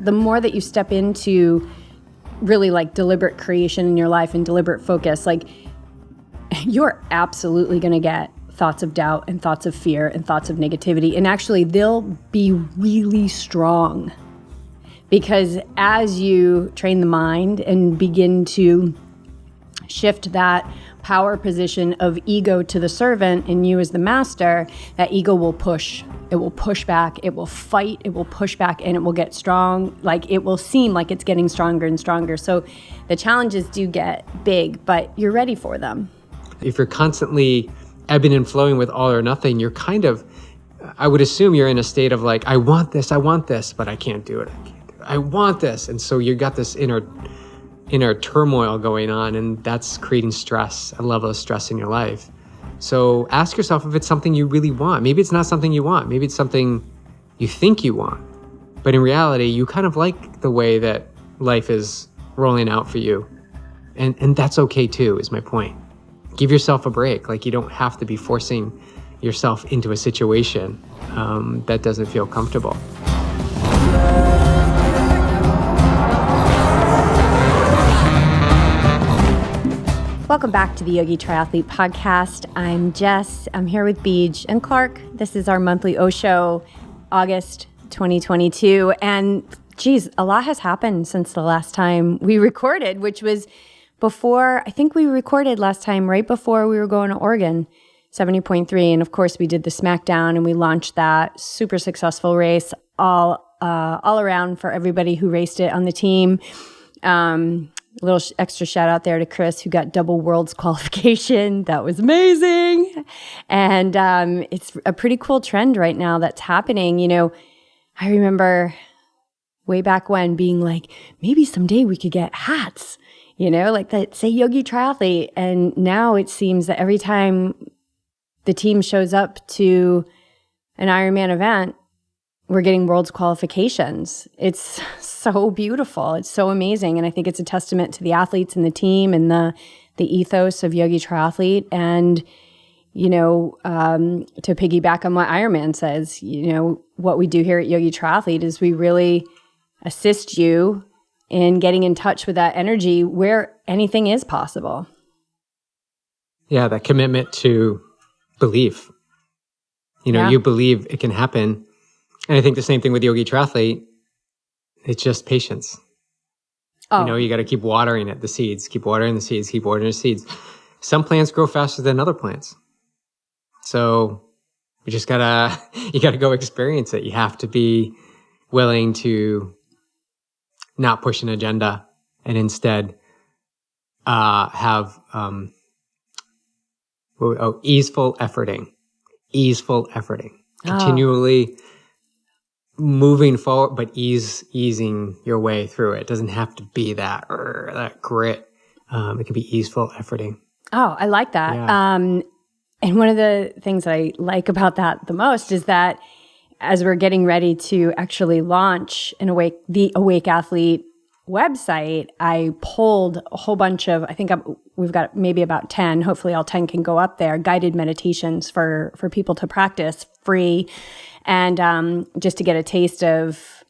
the more that you step into really like deliberate creation in your life and deliberate focus, like you're absolutely going to get thoughts of doubt and thoughts of fear and thoughts of negativity. And actually, they'll be really strong because as you train the mind and begin to shift that power position of ego to the servant and you as the master, that ego will push. It will push back. It will fight. It will push back, and it will get strong. Like it will seem like it's getting stronger and stronger. So the challenges do get big, but you're ready for them. If you're constantly ebbing and flowing with all or nothing, you're kind of, I would assume you're in a state of like, I want this, but I can't do it. I want this. And so you got this inner turmoil going on, and that's creating stress, a level of stress in your life. So ask yourself if it's something you really want. Maybe it's not something you want. Maybe it's something you think you want. But in reality, you kind of like the way that life is rolling out for you. And that's okay too, is my point. Give yourself a break. Like you don't have to be forcing yourself into a situation that doesn't feel comfortable. Welcome back to the Yogi Triathlete Podcast. I'm Jess. I'm here with Beej and Clark. This is our monthly O Show, August 2022. And geez, a lot has happened since the last time we recorded, which was before, I think we recorded last time right before we were going to Oregon, 70.3. And of course, we did the SmackDown and we launched that super successful race all around for everybody who raced it on the team. A little extra shout out there to Chris, who got double worlds qualification. That was amazing. And it's a pretty cool trend right now that's happening. You know, I remember way back when being like, maybe someday we could get hats, you know, like that say Yogi Triathlete. And now it seems that every time the team shows up to an Ironman event, we're getting world's qualifications. It's so beautiful. It's so amazing. And I think it's a testament to the athletes and the team and the ethos of Yogi Triathlete. And, you know, to piggyback on what Ironman says, you know, what we do here at Yogi Triathlete is we really assist you in getting in touch with that energy where anything is possible. Yeah, that commitment to belief. You know, you believe it can happen. And I think the same thing with Yogi Triathlete. It's just patience. Oh. You know, you got to keep watering it, the seeds, keep watering the seeds, keep watering the seeds. Some plants grow faster than other plants. So you just you gotta go experience it. You have to be willing to not push an agenda and instead have easeful efforting. Continually moving forward, but easing your way through it. It doesn't have to be that grit. It can be easeful efforting. Oh, I like that. Yeah. And one of the things I like about that the most is that as we're getting ready to actually launch the Awake Athlete website, I pulled a whole bunch of, I think we've got maybe about 10, hopefully all 10 can go up there, guided meditations for people to practice free. And just to get a taste of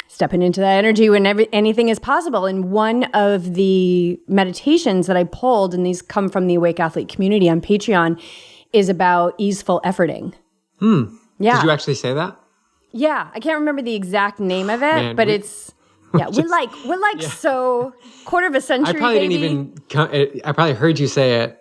stepping into that energy when anything is possible. And one of the meditations that I pulled, and these come from the Awake Athlete community on Patreon, is about easeful efforting. Yeah. Did you actually say that? Yeah. I can't remember the exact name of it, but it's... Yeah, we're like so quarter of a century. I probably heard you say it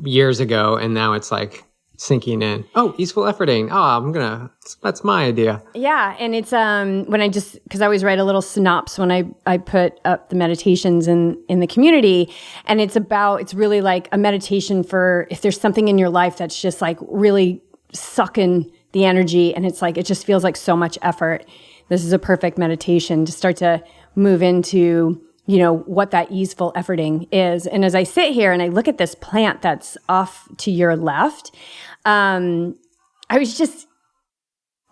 years ago, and now it's like sinking in. Oh, easeful efforting. Oh, that's my idea. Yeah, and it's because I always write a little synopsis when I put up the meditations in the community, and it's really like a meditation for if there's something in your life that's just like really sucking the energy, and it's like it just feels like so much effort. This is a perfect meditation to start to move into, you know, what that easeful efforting is. And as I sit here and I look at this plant that's off to your left, I was just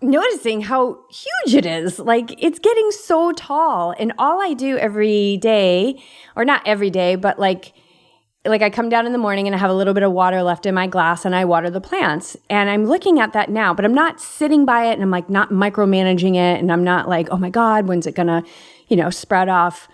noticing how huge it is. Like it's getting so tall. And all I do every day, or not every day, but like like I come down in the morning and I have a little bit of water left in my glass and I water the plants. And I'm looking at that now, but I'm not sitting by it and I'm like not micromanaging it. And I'm not like, oh my God, when's it gonna, sprout off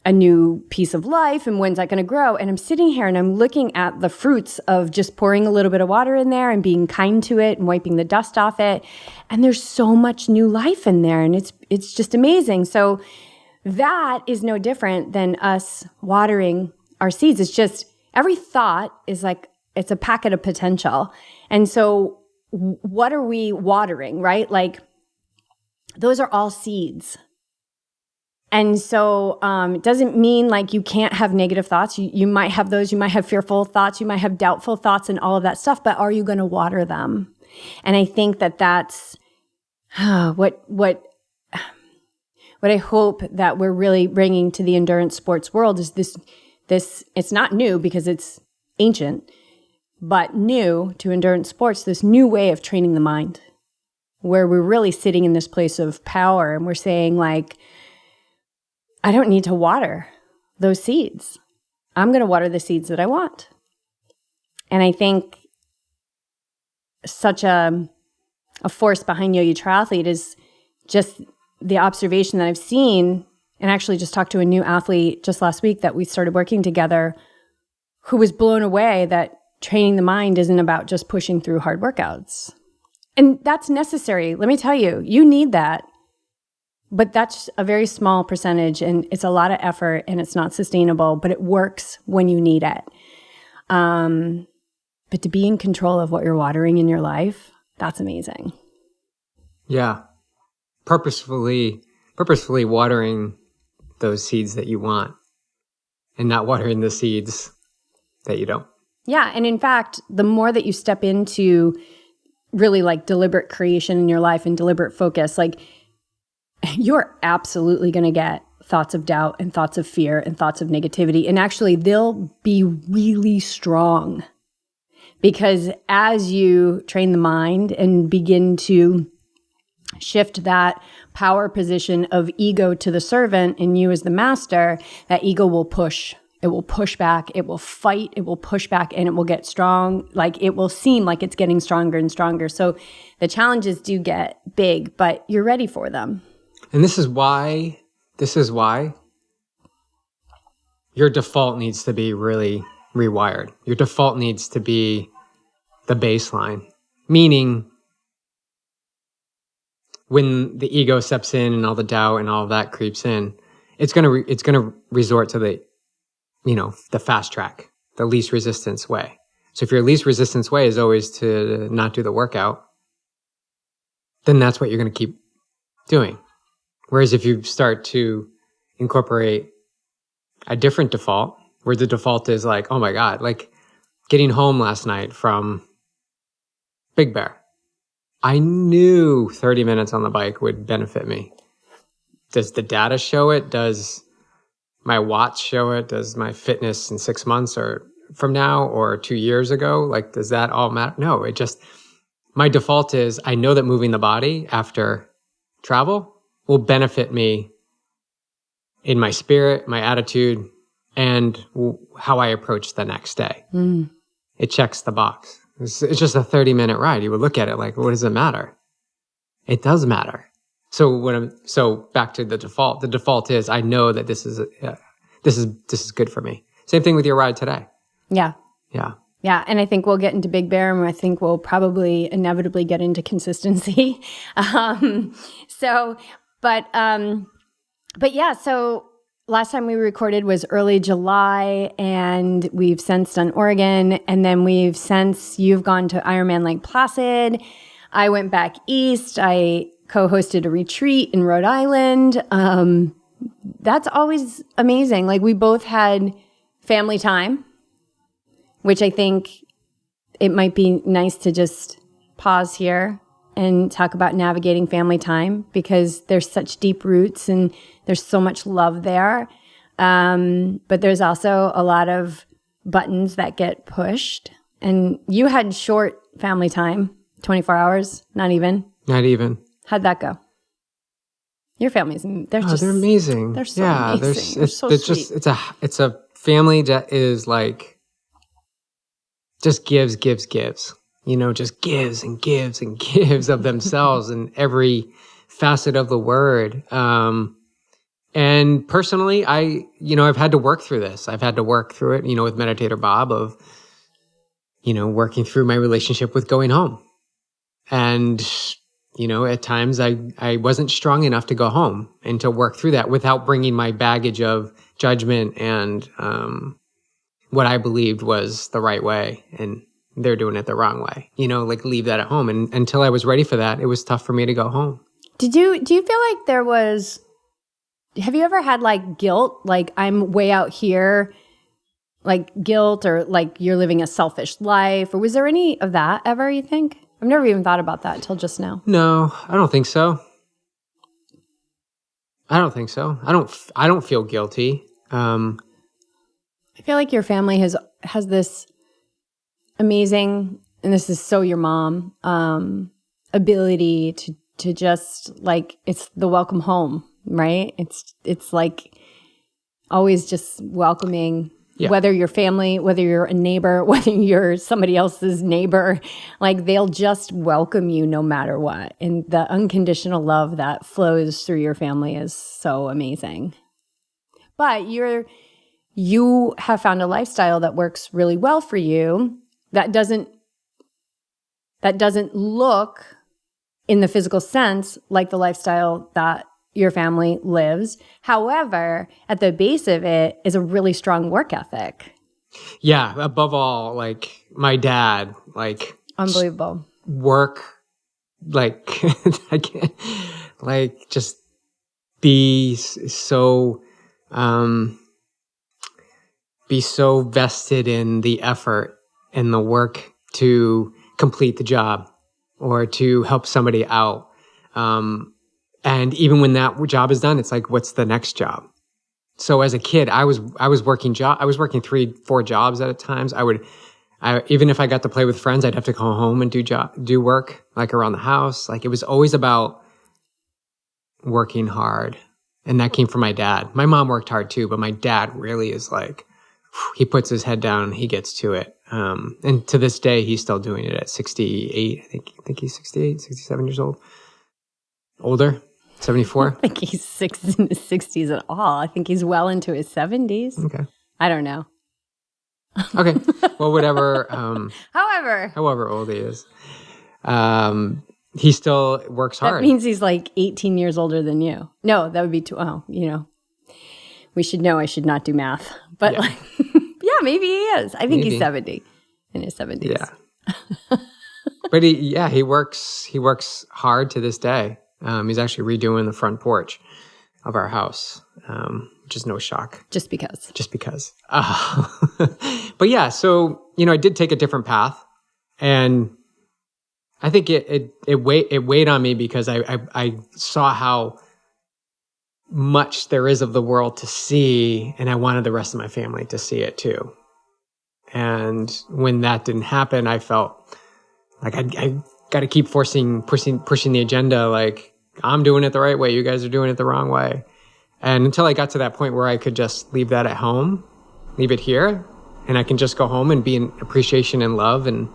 a new piece of life and when's that gonna grow? And I'm sitting here and I'm looking at the fruits of just pouring a little bit of water in there and being kind to it and wiping the dust off it. And there's so much new life in there and it's just amazing. So that is no different than us watering our seeds. It's just every thought is like, it's a packet of potential. And so what are we watering, right? Like those are all seeds. And so it doesn't mean like you can't have negative thoughts. You might have those, you might have fearful thoughts, you might have doubtful thoughts and all of that stuff, but are you going to water them? And I think that that's what I hope that we're really bringing to the endurance sports world is this, it's not new because it's ancient, but new to endurance sports, this new way of training the mind, where we're really sitting in this place of power and we're saying like, I don't need to water those seeds. I'm going to water the seeds that I want. And I think such a force behind Yogi Triathlete is just the observation that I've seen, and actually just talked to a new athlete just last week that we started working together, who was blown away that training the mind isn't about just pushing through hard workouts. And that's necessary. Let me tell you, you need that. But that's a very small percentage, and it's a lot of effort, and it's not sustainable, but it works when you need it. But to be in control of what you're watering in your life, that's amazing. Yeah. Purposefully watering those seeds that you want and not watering the seeds that you don't. Yeah. And in fact, the more that you step into really like deliberate creation in your life and deliberate focus, like you're absolutely going to get thoughts of doubt and thoughts of fear and thoughts of negativity. And actually, they'll be really strong because as you train the mind and begin to shift that power position of ego to the servant and you as the master, that ego will push. It will push back. It will fight. It will push back and it will get strong. Like it will seem like it's getting stronger and stronger. So the challenges do get big, but you're ready for them. And this is why your default needs to be really rewired. Your default needs to be the baseline, meaning when the ego steps in and all the doubt and all of that creeps in, it's gonna resort to the fast track, the least resistance way. So if your least resistance way is always to not do the workout, then that's what you're gonna keep doing. Whereas if you start to incorporate a different default, where the default is like, oh my God, like getting home last night from Big Bear, I knew 30 minutes on the bike would benefit me. Does the data show it? Does my watch show it? Does my fitness in 6 months or from now or 2 years ago? Like, does that all matter? No, my default is I know that moving the body after travel will benefit me in my spirit, my attitude, and how I approach the next day. Mm. It checks the box. It's just a 30-minute ride. You would look at it like, what does it matter? It does matter. So back to the default. The default is I know that this is good for me. Same thing with your ride today. Yeah. Yeah. Yeah, and I think we'll get into Big Bear, and I think we'll probably inevitably get into consistency. But yeah, so last time we recorded was early July, and we've since done Oregon, and then you've gone to Ironman Lake Placid. I went back east. I co-hosted a retreat in Rhode Island. That's always amazing. Like we both had family time, which I think it might be nice to just pause here and talk about navigating family time because there's such deep roots and there's so much love there. But there's also a lot of buttons that get pushed. And you had short family time, 24 hours, not even. Not even. How'd that go? Your family's, they're amazing. They're so amazing. They're so sweet. It's a family that is like just gives, just gives and gives and gives of themselves in every facet of the word. And personally, I've had to work through this. I've had to work through it, with Meditator Bob of, working through my relationship with going home. And, at times I wasn't strong enough to go home and to work through that without bringing my baggage of judgment and what I believed was the right way. And they're doing it the wrong way, leave that at home. And until I was ready for that, it was tough for me to go home. Do you feel like have you ever had like guilt? Like I'm way out here, like guilt or like you're living a selfish life? Or was there any of that ever, you think? I've never even thought about that until just now. No, I don't think so. I don't feel guilty. I feel like your family has this amazing, and this is so your mom, ability to just like, it's the welcome home, right? It's like always just welcoming. Yeah. Whether you're family, whether you're a neighbor, whether you're somebody else's neighbor, like they'll just welcome you no matter what. And the unconditional love that flows through your family is so amazing. But you have found a lifestyle that works really well for you that doesn't look in the physical sense like the lifestyle that your family lives. However, at the base of it is a really strong work ethic. Yeah, above all, like my dad, like unbelievable work, like I can't, like just be so vested in the effort and the work to complete the job or to help somebody out. And even when that job is done, it's like, what's the next job? So as a kid, I was working 3-4 jobs at a time. Even if I got to play with friends, I'd have to go home and do work like around the house. Like it was always about working hard. And that came from my dad. My mom worked hard too, but my dad really is like, he puts his head down and he gets to it. And to this day, he's still doing it at 68. I think he's 68, 67 years old. Older. 74? I think he's in his 60s at all. I think he's well into his 70s. Okay. I don't know. Okay. Well, whatever. However old he is. He still works hard. That means he's like 18 years older than you. No, that would be we should know I should not do math. But yeah, maybe he is. I think he's 70 in his 70s. Yeah. But he works hard to this day. He's actually redoing the front porch of our house, which is no shock. Just because. But yeah, so, I did take a different path. And I think it weighed on me because I saw how much there is of the world to see, and I wanted the rest of my family to see it too. And when that didn't happen, I felt like I got to keep pushing the agenda. Like, I'm doing it the right way. You guys are doing it the wrong way. And until I got to that point where I could just leave that at home, leave it here, and I can just go home and be in appreciation and love and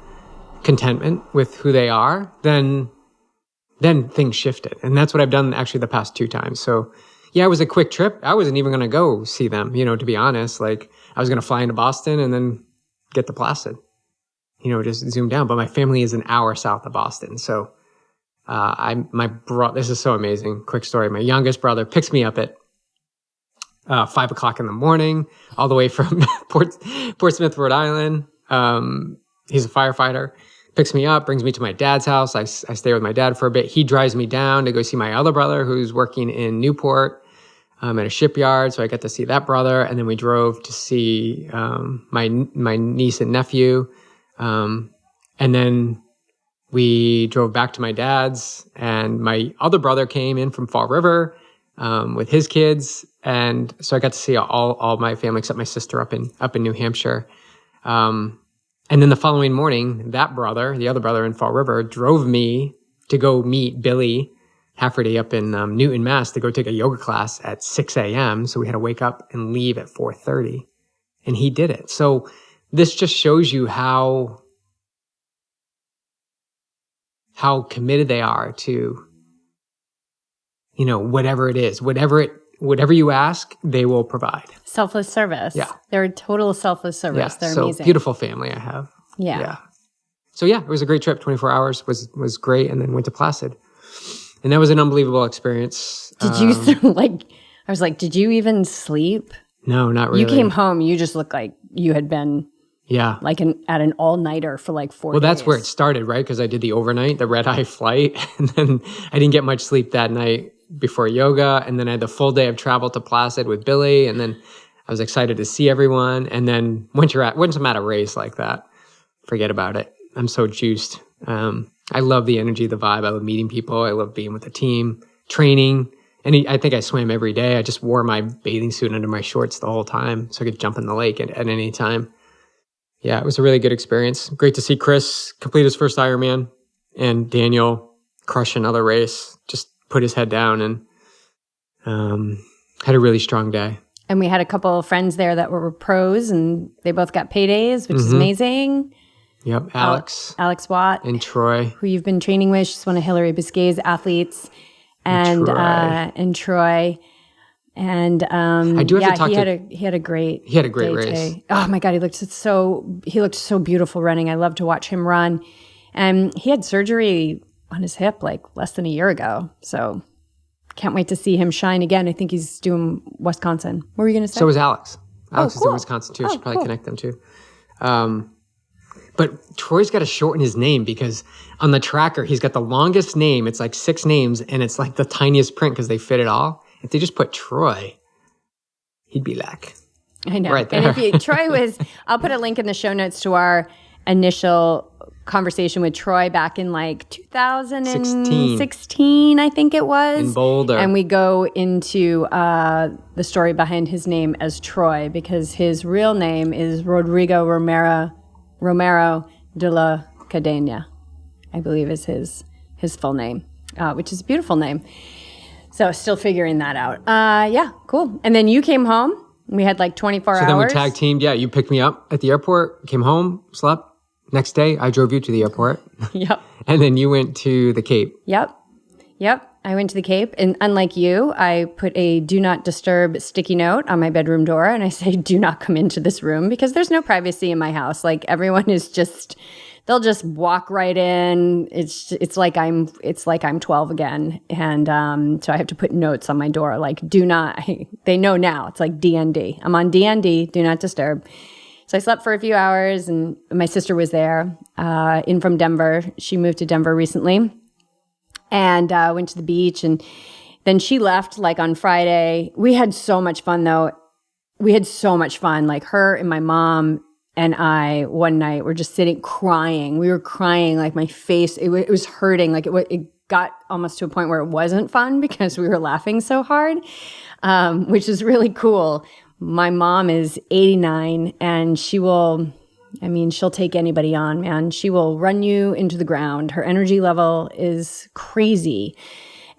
contentment with who they are, then things shifted. And that's what I've done actually the past 2 times. So yeah, it was a quick trip. I wasn't even going to go see them, to be honest. Like I was going to fly into Boston and then get to Placid, just zoom down. But my family is an hour south of Boston. So this is so amazing. Quick story. My youngest brother picks me up at 5:00 in the morning, all the way from Portsmouth, Rhode Island. He's a firefighter. Picks me up, brings me to my dad's house. I stay with my dad for a bit. He drives me down to go see my other brother who's working in Newport at a shipyard. So I got to see that brother. And then we drove to see my niece and nephew. And then we drove back to my dad's, and my other brother came in from Fall River with his kids. And so I got to see all my family except my sister up in New Hampshire. And then the following morning, the other brother in Fall River, drove me to go meet Billy Hafferty up in Newton, Mass, to go take a yoga class at 6 a.m. So we had to wake up and leave at 4:30. And he did it. So this just shows you how committed they are to, whatever it is, whatever you ask, they will provide. Selfless service. Yeah. They're a total selfless service. Yeah. They're so amazing. Beautiful family I have. Yeah. So it was a great trip. 24 hours was great. And then went to Placid. And that was an unbelievable experience. Did you I was like, did you even sleep? No, not really. You came home, you just looked like you had been like at an all-nighter for like 4 days. Well, that's where it started, right? Because I did the overnight, the red-eye flight, and then I didn't get much sleep that night before yoga, and then I had the full day of travel to Placid with Billy, and then I was excited to see everyone, and then once I'm at a race like that, forget about it. I'm so juiced. I love the energy, the vibe. I love meeting people. I love being with the team, training. And I think I swam every day. I just wore my bathing suit under my shorts the whole time so I could jump in the lake at any time. Yeah, it was a really good experience. Great to see Chris complete his first Ironman and Daniel crush another race, just put his head down and had a really strong day. And we had a couple of friends there that were pros and they both got paydays, which is amazing. Yep, Alex Watt. and Troy. Who you've been training with. She's one of Hillary Biscay's athletes. And Troy. And I do have to talk he had a great race. Today. Oh my God, he looked so beautiful running. I love to watch him run. And he had surgery on his hip like less than a year ago. So can't wait to see him shine again. I think he's doing Wisconsin. What were you going to say? So was Alex. Alex is cool. in Wisconsin too. I should probably connect them too. But Troy's got to shorten his name because on the tracker, he's got the longest name. It's like 6 names and it's like the tiniest print because they fit it all. If they just put Troy, he'd be like, I know. Right there. And if Troy was, I'll put a link in the show notes to our initial conversation with Troy back in like 2016, I think it was. In Boulder. And we go into the story behind his name as Troy because his real name is Rodrigo Romero de la Cadena, I believe is his full name, which is a beautiful name. So still figuring that out. Yeah, cool. And then you came home. We had like 24 hours. So then we tag teamed. Yeah, you picked me up at the airport, came home, slept. Next day, I drove you to the airport. Yep. And then you went to the Cape. Yep. I went to the Cape. And unlike you, I put a do not disturb sticky note on my bedroom door. And I say, do not come into this room because there's no privacy in my house. Like everyone is just, they'll just walk right in. It's like I'm 12 again. And so I have to put notes on my door. Like they know now. It's like DND. I'm on DND, do not disturb. So I slept for a few hours and my sister was there in from Denver. She moved to Denver recently. And went to the beach, and then she left like on Friday. We had so much fun, though. We had so much fun. Like her and my mom and I one night were just sitting crying. We were crying, like my face, it was hurting. Like it got almost to a point where it wasn't fun because we were laughing so hard, which is really cool. My mom is 89, and she'll take anybody on, man. She will run you into the ground. Her energy level is crazy.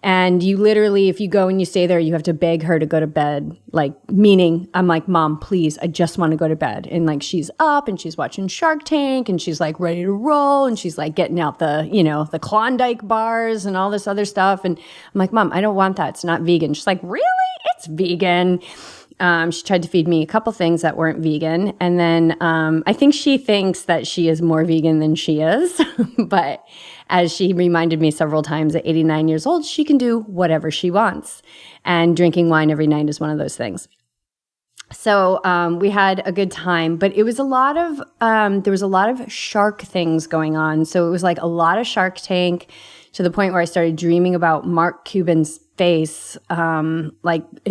And you literally, if you go and you stay there, you have to beg her to go to bed. Like, meaning, I'm like, Mom, please, I just want to go to bed. And like, she's up and she's watching Shark Tank and she's like ready to roll. And she's like getting out the Klondike bars and all this other stuff. And I'm like, Mom, I don't want that. It's not vegan. She's like, really? It's vegan. She tried to feed me a couple things that weren't vegan. And then I think she thinks that she is more vegan than she is. But as she reminded me several times, at 89 years old, she can do whatever she wants. And drinking wine every night is one of those things. So we had a good time, but it was there was a lot of shark things going on. So it was like a lot of Shark Tank to the point where I started dreaming about Mark Cuban's face, and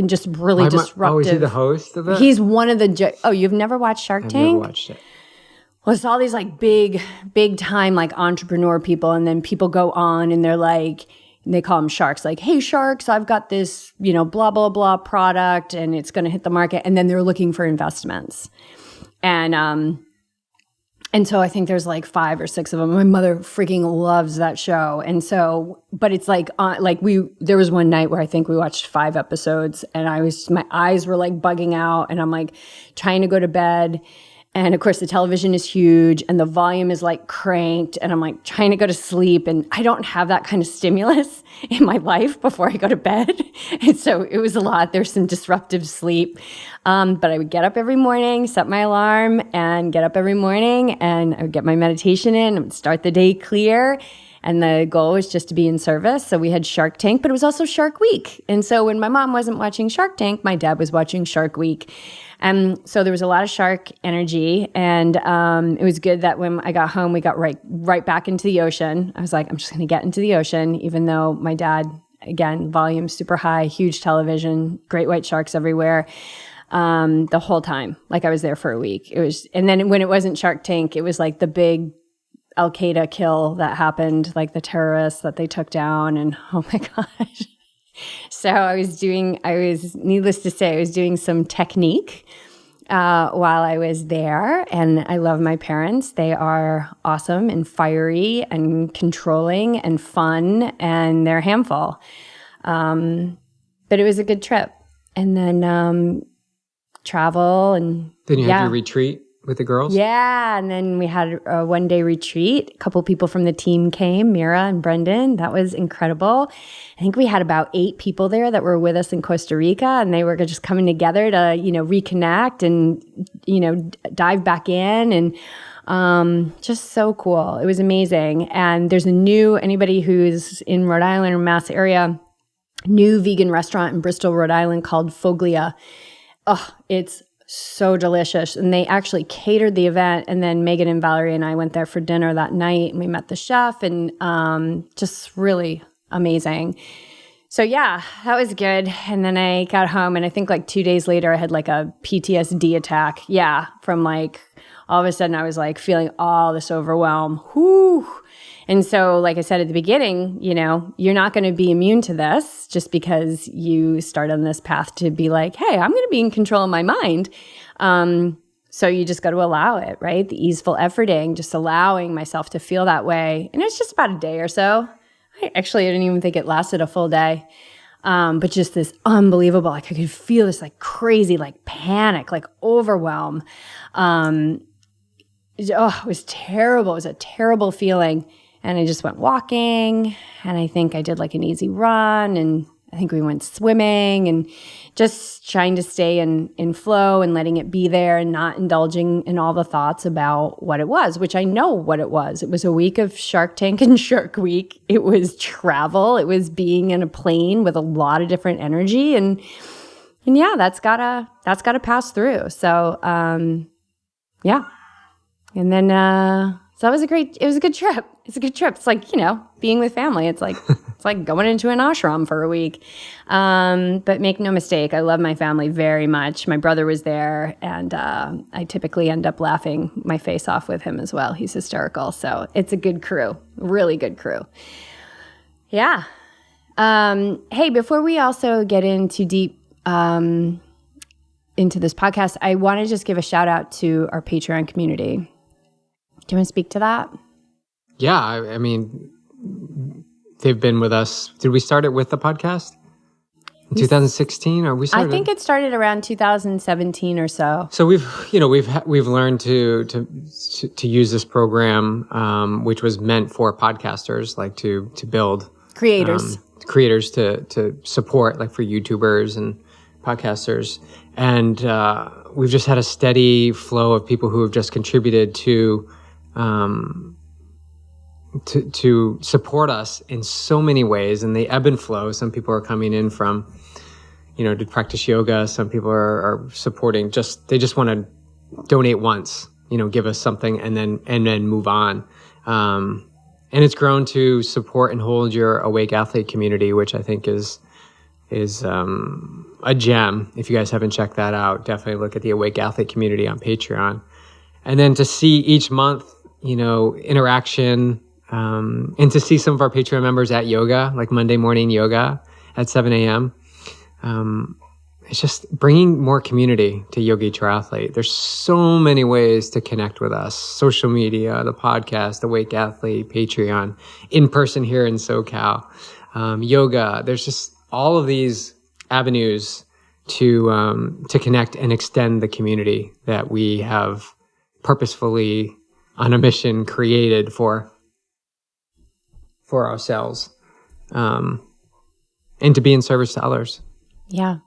just really disruptive. Oh, is he the host of it? He's one of the. You've never watched Shark Tank? I've never watched it. Well, it's all these like big time like entrepreneur people, and then people go on and they're like, they call them sharks. Like, hey, sharks, I've got this, blah blah blah product, and it's going to hit the market, and then they're looking for investments, and so I think there's like 5 or 6 of them. My mother freaking loves that show. And so, but it's like, there was one night where I think we watched 5 episodes and my eyes were like bugging out and I'm like trying to go to bed. And of course, the television is huge and the volume is like cranked, and I'm like trying to go to sleep. And I don't have that kind of stimulus in my life before I go to bed. And so it was a lot. There's some disruptive sleep. But I would get up every morning, set my alarm, and get up every morning, and I would get my meditation in and start the day clear. And the goal was just to be in service. So we had Shark Tank, but it was also Shark Week. And so when my mom wasn't watching Shark Tank, my dad was watching Shark Week. And so there was a lot of shark energy. And it was good that when I got home, we got right back into the ocean. I was like, I'm just going to get into the ocean, even though my dad, again, volume super high, huge television, great white sharks everywhere. The whole time, like I was there for a week. And then when it wasn't Shark Tank, it was like the big Al-Qaeda kill that happened, like the terrorists that they took down, and oh my gosh. So needless to say, I was doing some technique while I was there, and I love my parents. They are awesome and fiery and controlling and fun, and they're a handful. But it was a good trip. And then travel and then you had your retreat with the girls? Yeah, and then we had a one-day retreat. A couple people from the team came, Mira and Brendan. That was incredible. I think we had about 8 people there that were with us in Costa Rica, and they were just coming together to, reconnect and, dive back in, and just so cool. It was amazing. And there's anybody who's in Rhode Island or Mass area, new vegan restaurant in Bristol, Rhode Island called Foglia. Oh, it's so delicious. And they actually catered the event. And then Megan and Valerie and I went there for dinner that night, and we met the chef, and just really amazing. So yeah, that was good. And then I got home, and I think like 2 days later, I had like a PTSD attack. Yeah. From like, all of a sudden I was like feeling all this overwhelm. Whew. And so, like I said at the beginning, you're not going to be immune to this just because you start on this path to be like, hey, I'm going to be in control of my mind. So you just got to allow it, right? The easeful efforting, just allowing myself to feel that way. And it's just about a day or so. I didn't even think it lasted a full day. But just this unbelievable, like I could feel this like crazy, like panic, like overwhelm. It was terrible. It was a terrible feeling. And I just went walking, and I think I did like an easy run, and I think we went swimming, and just trying to stay in flow and letting it be there and not indulging in all the thoughts about what it was, which I know what it was. It was a week of Shark Tank and Shark Week. It was travel. It was being in a plane with a lot of different energy, and yeah, that's gotta pass through. So yeah, and then so it was a good trip. It's a good trip. It's like, being with family. It's like going into an ashram for a week. But make no mistake, I love my family very much. My brother was there, and I typically end up laughing my face off with him as well. He's hysterical. So it's a good crew, really good crew. Yeah. Hey, before we also get into deep into this podcast, I want to just give a shout out to our Patreon community. Do you want to speak to that? Yeah, I mean, they've been with us. Did we start it with the podcast in 2016, or we started? I think it started around 2017 or so. So we've learned to use this program, which was meant for podcasters, like to build creators to support, like for YouTubers and podcasters, and we've just had a steady flow of people who have just contributed to support us in so many ways, and they ebb and flow. Some people are coming in from, to practice yoga. Some people are supporting, they just want to donate once, give us something and then move on. And it's grown to support and hold your Awake Athlete community, which I think is a gem. If you guys haven't checked that out, definitely look at the Awake Athlete community on Patreon. And then to see each month, interaction, and to see some of our Patreon members at yoga, like Monday morning yoga at 7 a.m. It's just bringing more community to Yogi Triathlete. There's so many ways to connect with us. Social media, the podcast, Awake Athlete, Patreon, in person here in SoCal, yoga. There's just all of these avenues to connect and extend the community that we have purposefully on a mission created for ourselves, and to be in service to others. Yeah.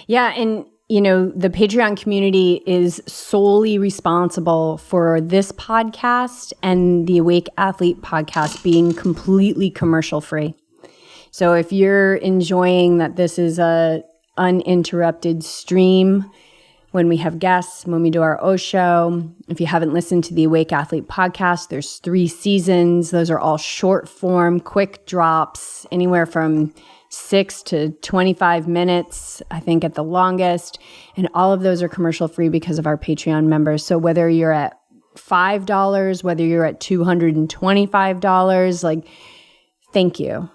Yeah. And, the Patreon community is solely responsible for this podcast and the Awake Athlete podcast being completely commercial free. So if you're enjoying that this is a uninterrupted stream, when we have guests, when we do our O show, if you haven't listened to the Awake Athlete podcast, there's 3 seasons. Those are all short form, quick drops, anywhere from 6 to 25 minutes, I think at the longest. And all of those are commercial free because of our Patreon members. So whether you're at $5, whether you're at $225, like, thank you.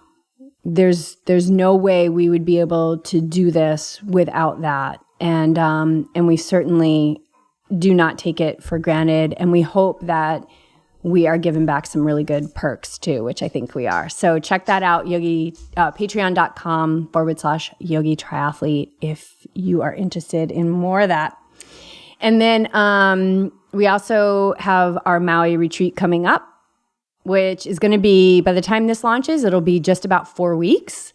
There's no way we would be able to do this without that. And we certainly do not take it for granted. And we hope that we are giving back some really good perks too, which I think we are. So check that out, patreon.com/Yogi Triathlete, if you are interested in more of that. And then we also have our Maui retreat coming up, which is going to be, by the time this launches, it'll be just about 4 weeks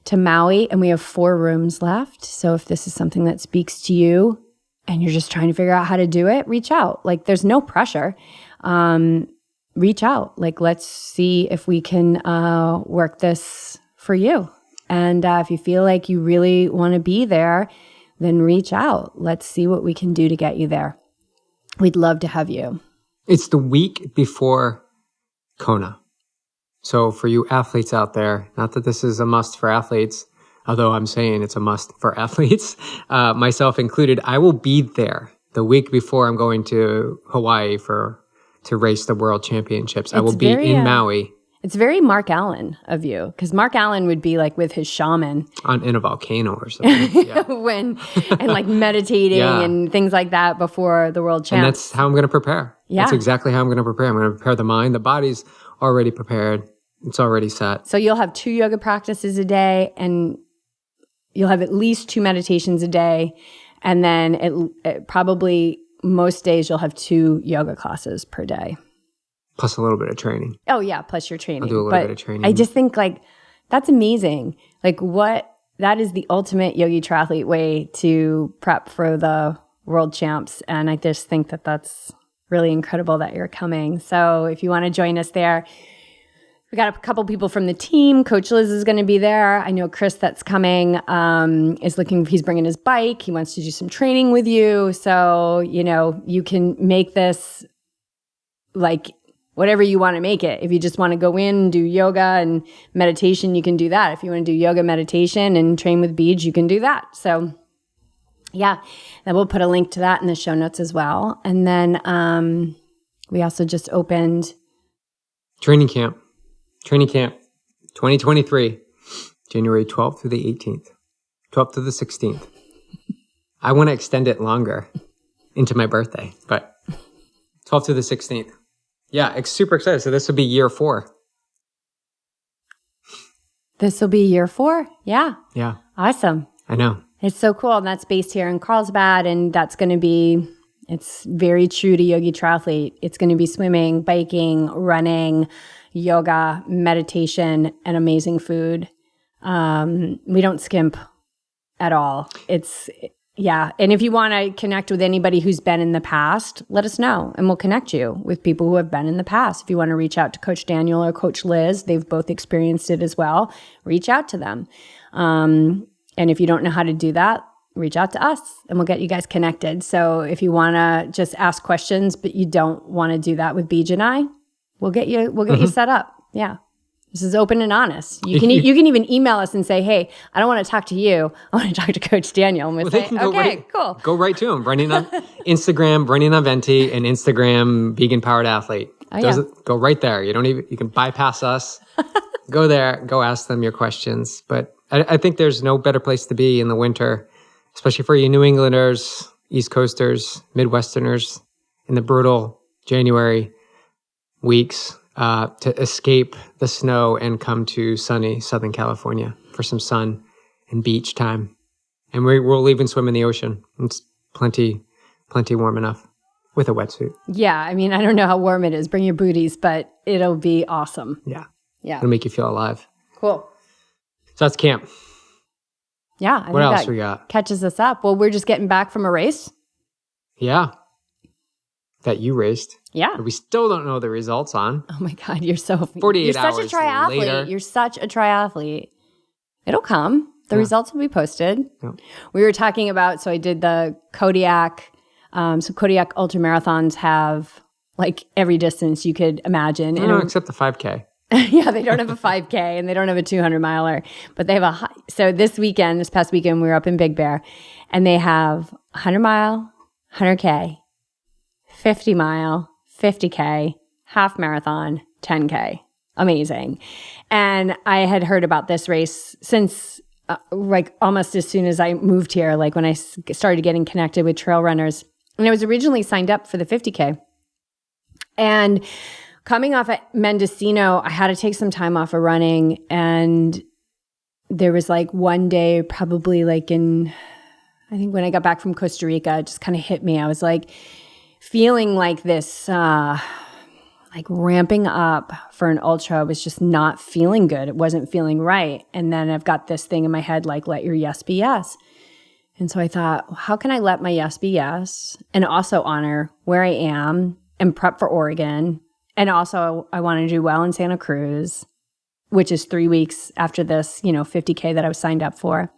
to Maui. And we have 4 rooms left. So if this is something that speaks to you and you're just trying to figure out how to do it, reach out. Like, there's no pressure. Reach out. Like, let's see if we can work this for you. And if you feel like you really want to be there, then reach out. Let's see what we can do to get you there. We'd love to have you. It's the week before Kona. So for you athletes out there, not that this is a must for athletes, although I'm saying it's a must for athletes, myself included, I will be there the week before I'm going to Hawaii to race the World Championships. I will be in Maui. It's very Mark Allen of you, because Mark Allen would be like with his shaman in a volcano or something. Yeah. and like meditating and things like that before the World Champs. And that's how I'm going to prepare. Yeah. That's exactly how I'm going to prepare. I'm going to prepare the mind. The body's already prepared. It's already set. So you'll have 2 yoga practices a day, and you'll have at least 2 meditations a day. And then it probably most days you'll have 2 yoga classes per day. Plus a little bit of training. Oh, yeah, plus your training. I'll do a little bit of training. I just think, like, that's amazing. Like, that is the ultimate Yogi Triathlete way to prep for the World Champs. And I just think that that's really incredible that you're coming. So if you want to join us there, we got a couple people from the team. Coach Liz is going to be there. I know Chris that's coming he's bringing his bike. He wants to do some training with you. So, you can make this like whatever you want to make it. If you just want to go in and do yoga and meditation, you can do that. If you want to do yoga, meditation, and train with Beej, you can do that. So yeah, then we'll put a link to that in the show notes as well. And then we also just opened Training camp 2023, January 12th through the 18th, 12th to the 16th. I want to extend it longer into my birthday, but 12th to the 16th. Yeah, super excited. So this will be year 4. This will be year 4? Yeah. Yeah. Awesome. I know. It's so cool. And that's based here in Carlsbad. And that's going to be, it's very true to Yogi Triathlete. It's going to be swimming, biking, running, yoga, meditation, and amazing food. We don't skimp at all. Yeah. And if you want to connect with anybody who's been in the past, let us know and we'll connect you with people who have been in the past. If you want to reach out to Coach Daniel or Coach Liz, they've both experienced it as well. Reach out to them. And if you don't know how to do that, reach out to us and we'll get you guys connected. So if you want to just ask questions, but you don't want to do that with Beej and I, we'll get you set up. Yeah. This is open and honest. You can even email us and say, hey, I don't want to talk to you. I want to talk to Coach Daniel. And we'll say, okay, cool. Go right to him. Running on Instagram, Running on Venti, and Instagram, Vegan Powered Athlete. Go right there. You can bypass us. Go there. Go ask them your questions. But I think there's no better place to be in the winter, especially for you New Englanders, East Coasters, Midwesterners, in the brutal January weeks. To escape the snow and come to sunny Southern California for some sun and beach time. And we'll even swim in the ocean. It's plenty warm enough. with a wetsuit. Yeah. I mean, I don't know how warm it is. Bring your booties, but it'll be awesome. Yeah. Yeah. It'll make you feel alive. Cool. So that's camp. Yeah. I What think else that we got? catches us up. Well, we're just getting back from a race. Yeah. That you raced. Yeah. That we still don't know the results on. Oh my God, you're 48 you're such a hours triathlete. later. You're such a triathlete. It'll come. The results will be posted. Yeah. We were talking about, so I did the Kodiak. So Kodiak ultramarathons have like every distance you could imagine. No, except the 5K. Yeah, they don't have a 5K and they don't have a 200 miler, but they have so this past weekend, we were up in Big Bear and they have 100 mile, 100K, 50 mile, 50K, half marathon, 10K. Amazing. And I had heard about this race since like almost as soon as I moved here, like when I started getting connected with trail runners. And I was originally signed up for the 50K. And coming off at Mendocino, I had to take some time off of running. And there was like one day, probably like I think when I got back from Costa Rica, it just kind of hit me. I was like feeling like this, like ramping up for an ultra was just not feeling good. It wasn't feeling right. And then I've got this thing in my head, like, let your yes be yes. And so I thought, well, how can I let my yes be yes and also honor where I am and prep for Oregon? And also I want to do well in Santa Cruz, which is 3 weeks after this, 50K that I was signed up for.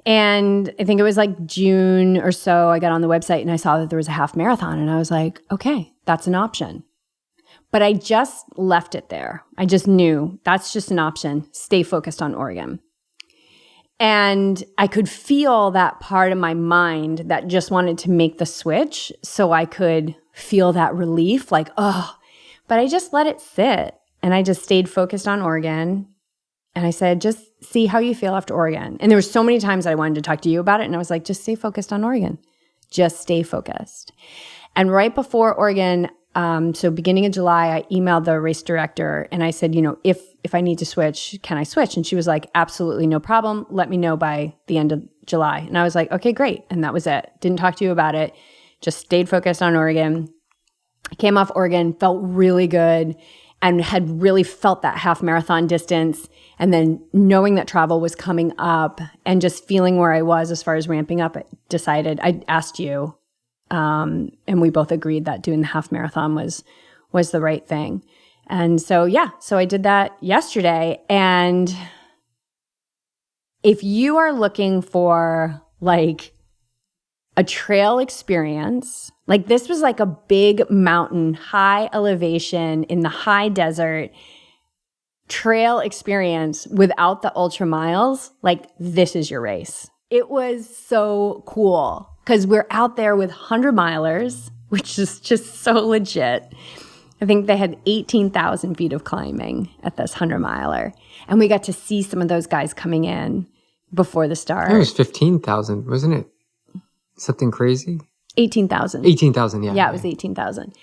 And I think it was like June or so, I got on the website and I saw that there was a half marathon and I was like, okay, that's an option. But I just left it there. I just knew that's just an option. Stay focused on Oregon. And I could feel that part of my mind that just wanted to make the switch so I could feel that relief, like, oh, but I just let it sit. And I just stayed focused on Oregon. And I said, just see how you feel after Oregon. And there were so many times I wanted to talk to you about it. And I was like, just stay focused on Oregon. Just stay focused. And right before Oregon, so beginning of July, I emailed the race director and I said, if I need to switch, can I switch? And she was like, absolutely no problem. Let me know by the end of July. And I was like, okay, great. And that was it. Didn't talk to you about it. Just stayed focused on Oregon. I came off Oregon, felt really good and had really felt that half marathon distance. And then knowing that travel was coming up and just feeling where I was as far as ramping up, I asked you. And we both agreed that doing the half marathon was the right thing. And so I did that yesterday. And if you are looking for like a trail experience, like this was like a big mountain, high elevation in the high desert trail experience without the ultra miles, like this is your race. It was so cool. Because we're out there with 100 milers, which is just so legit. I think they had 18,000 feet of climbing at this 100 miler. And we got to see some of those guys coming in before the start. It was 15,000, wasn't it? Something crazy? 18,000. 18,000, yeah. Yeah, it was 18,000.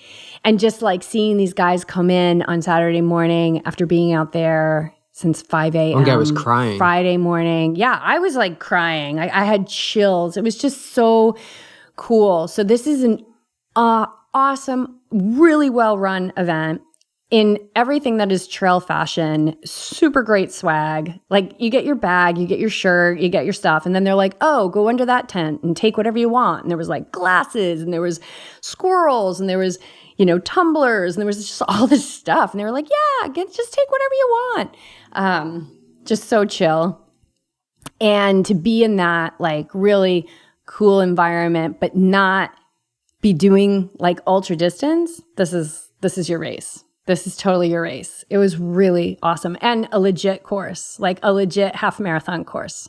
And just like seeing these guys come in on Saturday morning after being out there since 5 a.m. One guy was crying. Friday morning. Yeah, I was like crying. I had chills. It was just so cool. So this is an awesome, really well-run event in everything that is trail fashion. Super great swag. Like you get your bag, you get your shirt, you get your stuff. And then they're like, oh, go under that tent and take whatever you want. And there was like glasses and there was squirrels and there was tumblers, and there was just all this stuff. And they were like, yeah, just take whatever you want. Just so chill. And to be in that like really cool environment, but not be doing like ultra distance, this is your race. This is totally your race. It was really awesome. And a legit course, like a legit half marathon course.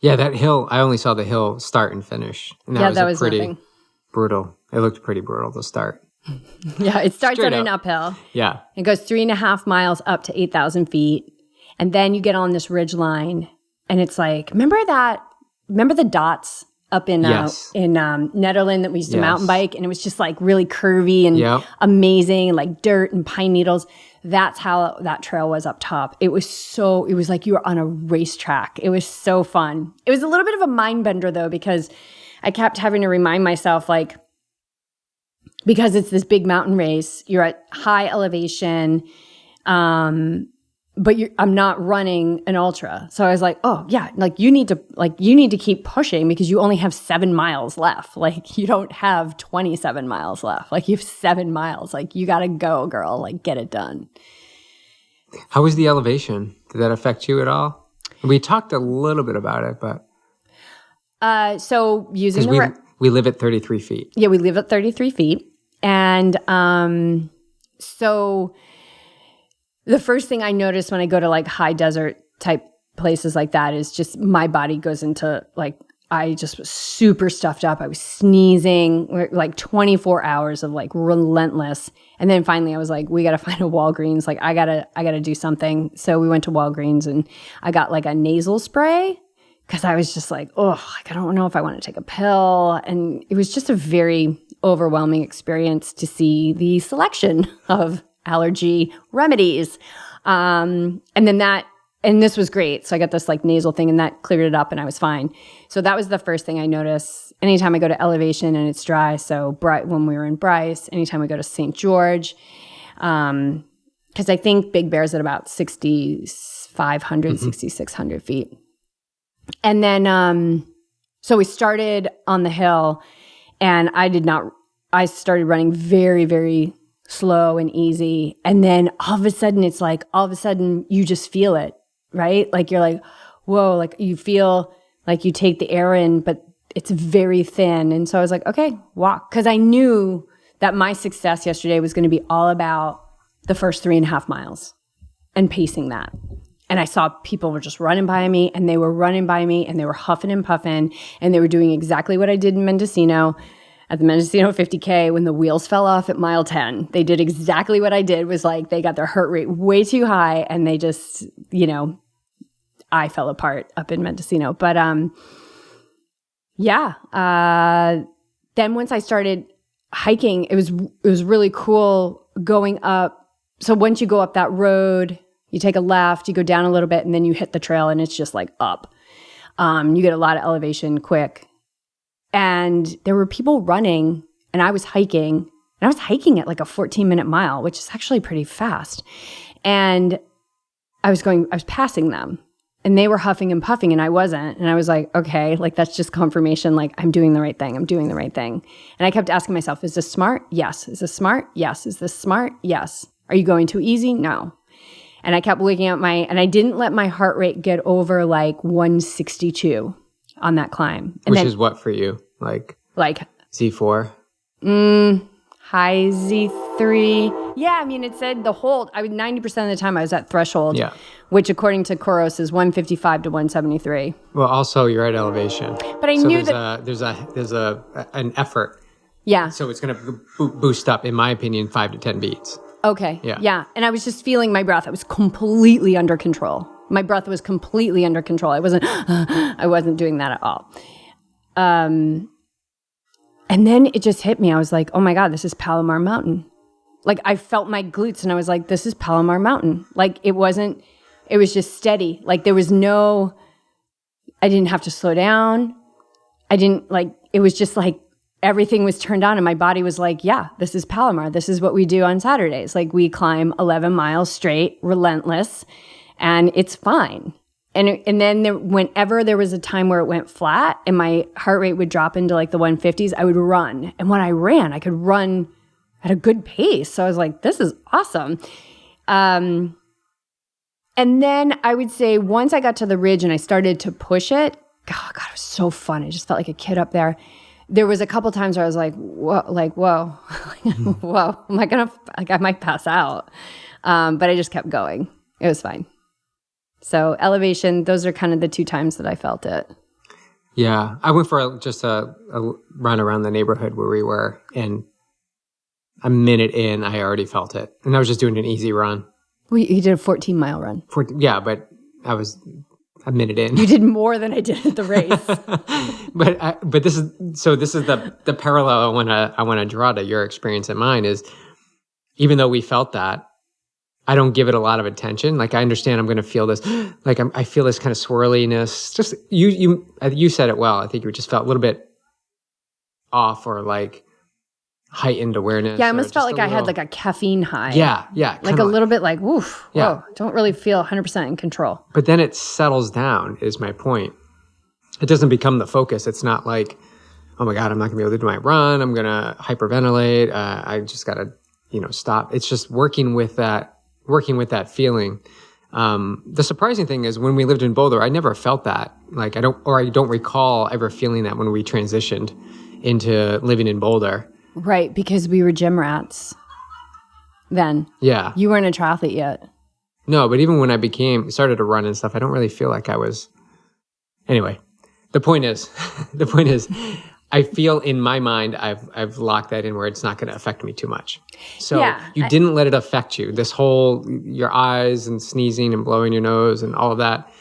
Yeah, that hill, I only saw the hill start and finish. And that was pretty nothing. Brutal. It looked pretty brutal to start. Yeah, it starts Straight on an up. uphill. Yeah. It goes 3.5 miles up to 8,000 feet. And then you get on this ridge line. And it's like, remember the dots up in Netherlands that we used to mountain bike? And it was just like really curvy and amazing, like dirt and pine needles. That's how that trail was up top. It was like you were on a racetrack. It was so fun. It was a little bit of a mind bender though, because I kept having to remind myself like, because it's this big mountain race. You're at high elevation, but I'm not running an ultra. So I was like, oh yeah, like you need to keep pushing because you only have 7 miles left. Like you don't have 27 miles left. Like you have 7 miles. Like you got to go, girl. Like get it done. How was the elevation? Did that affect you at all? We talked a little bit about it, but so using we live at 33 feet. Yeah, we live at 33 feet. And so the first thing I notice when I go to like high desert type places like that is just my body goes into like, I just was super stuffed up. I was sneezing, like 24 hours of like relentless. And then finally I was like, we got to find a Walgreens. Like I gotta do something. So we went to Walgreens and I got like a nasal spray because I was just like, oh, like, I don't know if I want to take a pill. And it was just a very overwhelming experience to see the selection of allergy remedies. And this was great. So I got this like nasal thing and that cleared it up and I was fine. So that was the first thing I noticed. Anytime I go to elevation and it's dry. So when we were in Bryce, anytime we go to St. George, because I think Big Bear's at about 6,500, 6,600 feet. And then, so we started on the hill and I started running very, very slow and easy. And then all of a sudden you just feel it, right? Like you're like, whoa, like you feel like you take the air in, but it's very thin. And so I was like, okay, walk. Because I knew that my success yesterday was going to be all about the first 3.5 miles and pacing that. And I saw people were just running by me and they were running by me and they were huffing and puffing and they were doing exactly what I did in Mendocino at the Mendocino 50K when the wheels fell off at mile 10. They did exactly what I did, was like they got their heart rate way too high and they just, I fell apart up in Mendocino. But then once I started hiking, it was really cool going up. So once you go up that road, you take a left, you go down a little bit, and then you hit the trail, and it's just like up. You get a lot of elevation quick. And there were people running, and I was hiking. And I was hiking at like a 14-minute mile, which is actually pretty fast. And I was passing them. And they were huffing and puffing, and I wasn't. And I was like, okay, like that's just confirmation, like I'm doing the right thing. I'm doing the right thing. And I kept asking myself, is this smart? Yes. Is this smart? Yes. Is this smart? Yes. Are you going too easy? No. And I kept looking at and I didn't let my heart rate get over like 162 on that climb. And Which is what for you? Like Z4? High Z3. Yeah, I mean, it said the hold. 90% of the time I was at threshold, which according to Koros is 155 to 173. Well, also you're at elevation. But I knew that there's an effort. Yeah. So it's going to boost up, in my opinion, 5 to 10 beats. Okay. Yeah. And I was just feeling my breath. I was completely under control. My breath was completely under control. I wasn't doing that at all. And then it just hit me. I was like, oh my God, this is Palomar Mountain. Like I felt my glutes and I was like, this is Palomar Mountain. Like it was just steady. Like I didn't have to slow down. It was just like everything was turned on and my body was like, yeah, this is Palomar. This is what we do on Saturdays. Like we climb 11 miles straight, relentless, and it's fine. And then whenever there was a time where it went flat and my heart rate would drop into like the 150s, I would run. And when I ran, I could run at a good pace. So I was like, this is awesome. And then I would say once I got to the ridge and I started to push it, God, it was so fun. I just felt like a kid up there. There was a couple times where I was like, whoa, whoa, I might pass out. But I just kept going. It was fine. So elevation, those are kind of the 2 times that I felt it. Yeah. I went for just a run around the neighborhood where we were, and a minute in, I already felt it. And I was just doing an easy run. Well, you did a 14-mile run. Yeah, but I was a minute in. You did more than I did at the race. But this is the parallel I want to draw to your experience and mine is, even though we felt that, I don't give it a lot of attention. Like I understand I'm going to feel this, like I feel this kind of swirliness. Just you said it well. I think you just felt a little bit off, or like heightened awareness. Yeah, I almost felt like I had like a caffeine high. Yeah. Like a little bit like, woof, Yeah. whoa, don't really feel 100% in control. But then it settles down is my point. It doesn't become the focus. It's not like, oh my God, I'm not gonna be able to do my run. I'm gonna hyperventilate. I just gotta, stop. It's just working with that feeling. The surprising thing is when we lived in Boulder, I never felt that. Like I don't recall ever feeling that when we transitioned into living in Boulder. Right, because we were gym rats then. Yeah. You weren't a triathlete yet. No, but even when I started to run and stuff, I don't really feel like I was. Anyway, the point is, I feel in my mind I've locked that in where it's not going to affect me too much. So you didn't let it affect you. This whole your eyes and sneezing and blowing your nose and all of that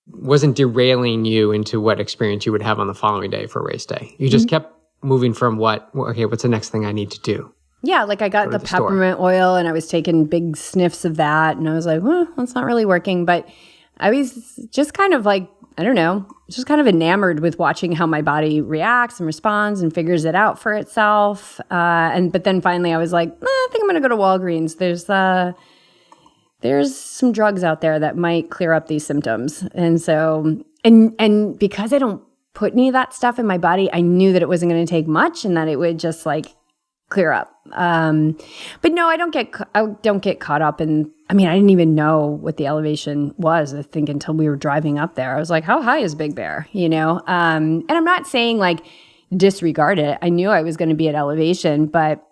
wasn't derailing you into what experience you would have on the following day for race day. You just kept moving from what's the next thing I need to do? Yeah, like I got the peppermint oil and I was taking big sniffs of that and I was like, well, that's not really working. But I was just kind of like, I don't know, just kind of enamored with watching how my body reacts and responds and figures it out for itself. But then finally I was like, I think I'm going to go to Walgreens. There's some drugs out there that might clear up these symptoms. And so, and because I don't put any of that stuff in my body, I knew that it wasn't going to take much and that it would just like clear up. But no, I don't get caught up in, I didn't even know what the elevation was, I think, until we were driving up there. I was like, how high is Big Bear? And I'm not saying like disregard it. I knew I was going to be at elevation, but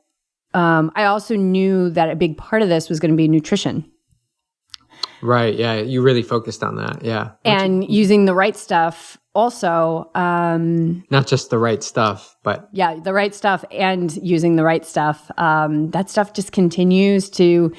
I also knew that a big part of this was going to be nutrition. Right. Yeah. You really focused on that. Yeah. And using the right stuff also. Not just the right stuff, but. Yeah, the right stuff and using the right stuff. That stuff just continues to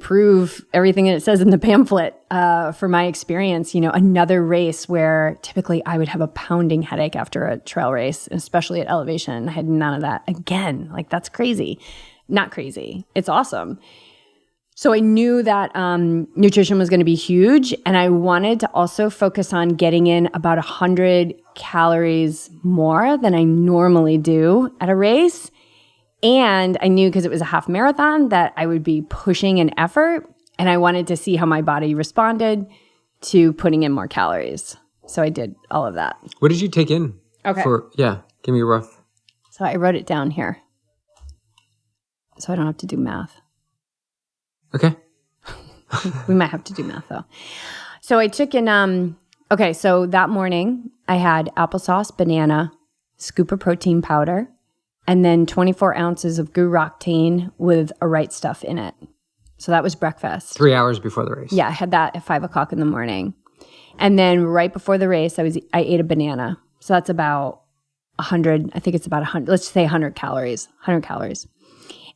prove everything that it says in the pamphlet. For my experience, another race where typically I would have a pounding headache after a trail race, especially at elevation. I had none of that again. Like that's crazy. Not crazy. It's awesome. So I knew that nutrition was going to be huge, and I wanted to also focus on getting in about 100 calories more than I normally do at a race. And I knew because it was a half marathon that I would be pushing an effort, and I wanted to see how my body responded to putting in more calories. So I did all of that. What did you take in? Okay. Give me a rough. So I wrote it down here so I don't have to do math. Okay. We might have to do math though. So I took in, so that morning I had applesauce, banana, scoop of protein powder, and then 24 ounces of GU-Roctane with a right stuff in it. So that was breakfast. 3 hours before the race. Yeah, I had that at 5 o'clock in the morning. And then right before the race, I ate a banana. So that's about 100, I think it's about 100, let's say 100 calories.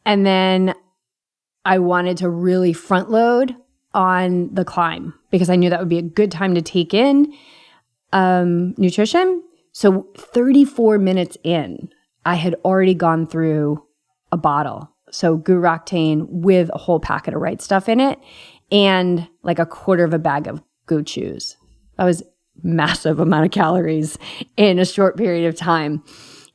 And then I wanted to really front load on the climb because I knew that would be a good time to take in nutrition. So 34 minutes in, I had already gone through a bottle. So GU-Roctane with a whole packet of right stuff in it and like a quarter of a bag of GU chews. That was massive amount of calories in a short period of time.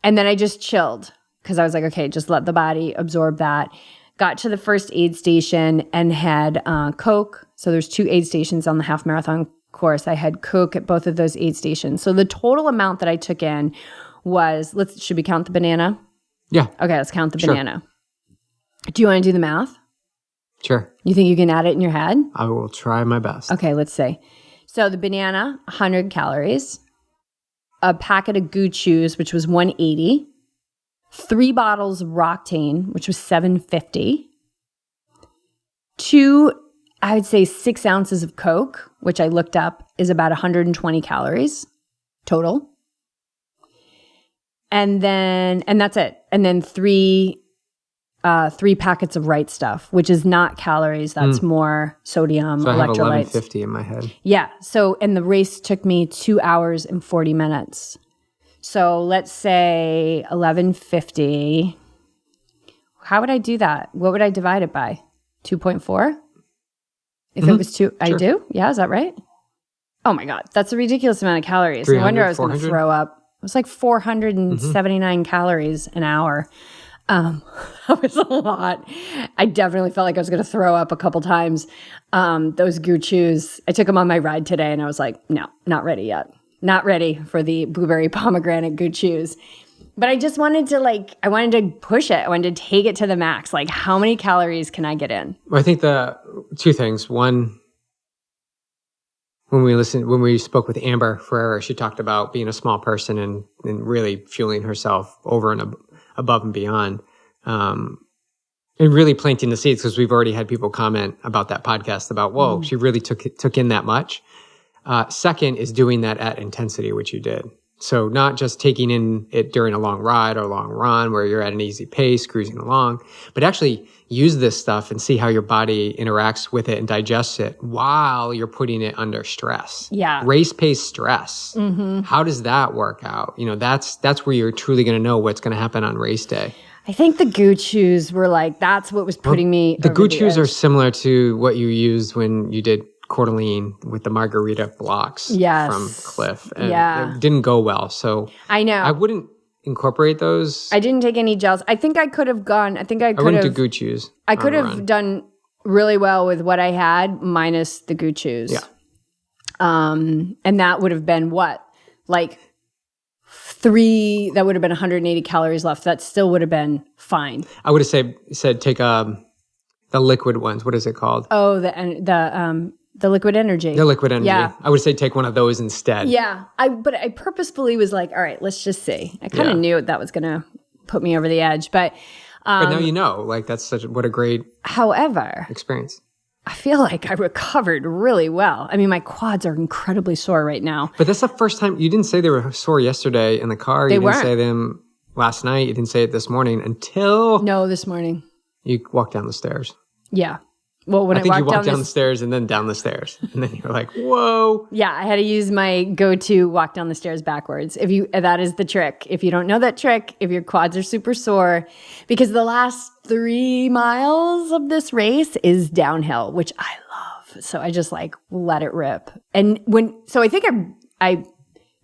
And then I just chilled because I was like, okay, just let the body absorb that. Got to the first aid station and had Coke. So there's 2 aid stations on the half marathon course. I had Coke at both of those aid stations. So the total amount that I took in was, should we count the banana? Yeah. Okay, let's count the banana. Do you want to do the math? Sure. You think you can add it in your head? I will try my best. Okay, let's see. So the banana, 100 calories. A packet of GU chews, which was 180. 3 bottles of Roctane, which was 750. 2, I would say 6 ounces of Coke, which I looked up is about 120 calories total. And that's it. And then 3 packets of right stuff, which is not calories. That's more sodium, so I have electrolytes. 1150 in my head. Yeah. So, and the race took me 2 hours and 40 minutes. So let's say 1150. How would I do that? What would I divide it by? 2.4? If it was 2, sure. I do? Yeah, is that right? Oh my God, that's a ridiculous amount of calories. No wonder I was going to throw up. was like 479 calories an hour. That was a lot. I definitely felt like I was going to throw up a couple times. Those goo chews, I took them on my ride today and I was like, no, not ready yet. Not ready for the blueberry pomegranate goo chews. But I just wanted to I wanted to push it. I wanted to take it to the max. Like, how many calories can I get in? Well, I think the two things. One, when we spoke with Amber Ferreira, she talked about being a small person and really fueling herself over and above and beyond. And really planting the seeds, because we've already had people comment about that podcast about, whoa, she really took in that much. Second is doing that at intensity, which you did. So not just taking in it during a long ride or a long run where you're at an easy pace, cruising along, but actually use this stuff and see how your body interacts with it and digests it while you're putting it under stress. Yeah. Race pace stress. How does that work out? That's where you're truly going to know what's going to happen on race day. I think the goo chews were that's what was putting me The over goo the chews edge. are similar to what you used when you did Coeur d'Alene with the margarita blocks from Cliff. And it didn't go well. So I know. I wouldn't incorporate those. I didn't take any gels. I think I could have gone. I wouldn't do goo chews. I could have done really well with what I had minus the goo chews. Yeah. And that would have been what? That would have been 180 calories left. That still would have been fine. I would have said take the liquid ones. What is it called? Oh, the liquid energy. The liquid energy. Yeah. I would say take one of those instead. Yeah. But I purposefully was like, all right, let's just see. I kind of knew that was going to put me over the edge. But now you know, that's what a great however experience. I feel like I recovered really well. I mean, my quads are incredibly sore right now. But that's the first time. You didn't say they were sore yesterday in the car. You didn't say them last night. You didn't say it this morning until... No, this morning. You walked down the stairs. Yeah. Well, when I think you walked down the stairs and then down the stairs. And then you're like, whoa. Yeah, I had to use my go-to walk down the stairs backwards. That is the trick. If you don't know that trick, if your quads are super sore, because the last 3 miles of this race is downhill, which I love. So I just let it rip. And I think I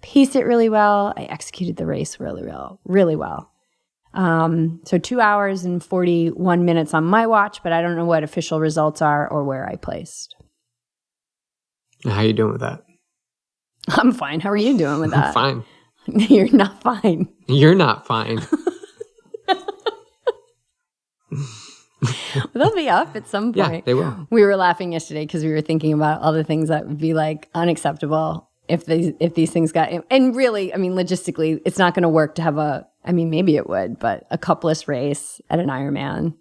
paced it really well. I executed the race really well, really well. So 2 hours and 41 minutes on my watch, but I don't know what official results are or where I placed. How are you doing with that? I'm fine. How are you doing with that? I'm fine. You're not fine. You're not fine. They'll be up at some point. Yeah, they will. We were laughing yesterday because we were thinking about all the things that would be unacceptable if these things got, and really, I mean, logistically, it's not going to work to have maybe it would, but a cupless race at an Ironman,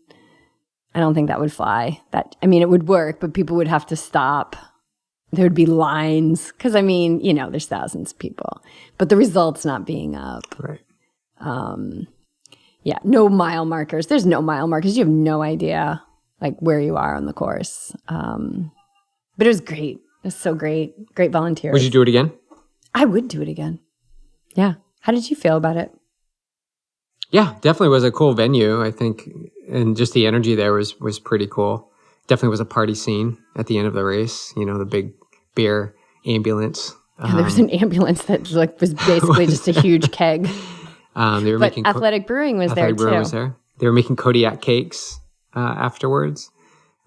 I don't think that would fly. It would work, but people would have to stop. There would be lines because, there's thousands of people, but the results not being up. Right. Yeah, no mile markers. There's no mile markers. You have no idea where you are on the course. But it was great. It was so great. Great volunteers. Would you do it again? I would do it again. Yeah. How did you feel about it? Yeah, definitely was a cool venue, I think. And just the energy there was pretty cool. Definitely was a party scene at the end of the race. The big beer ambulance. Yeah, there was an ambulance that was basically just a huge keg. They were making Athletic Brewing was there too. Brewing was there. They were making Kodiak cakes afterwards.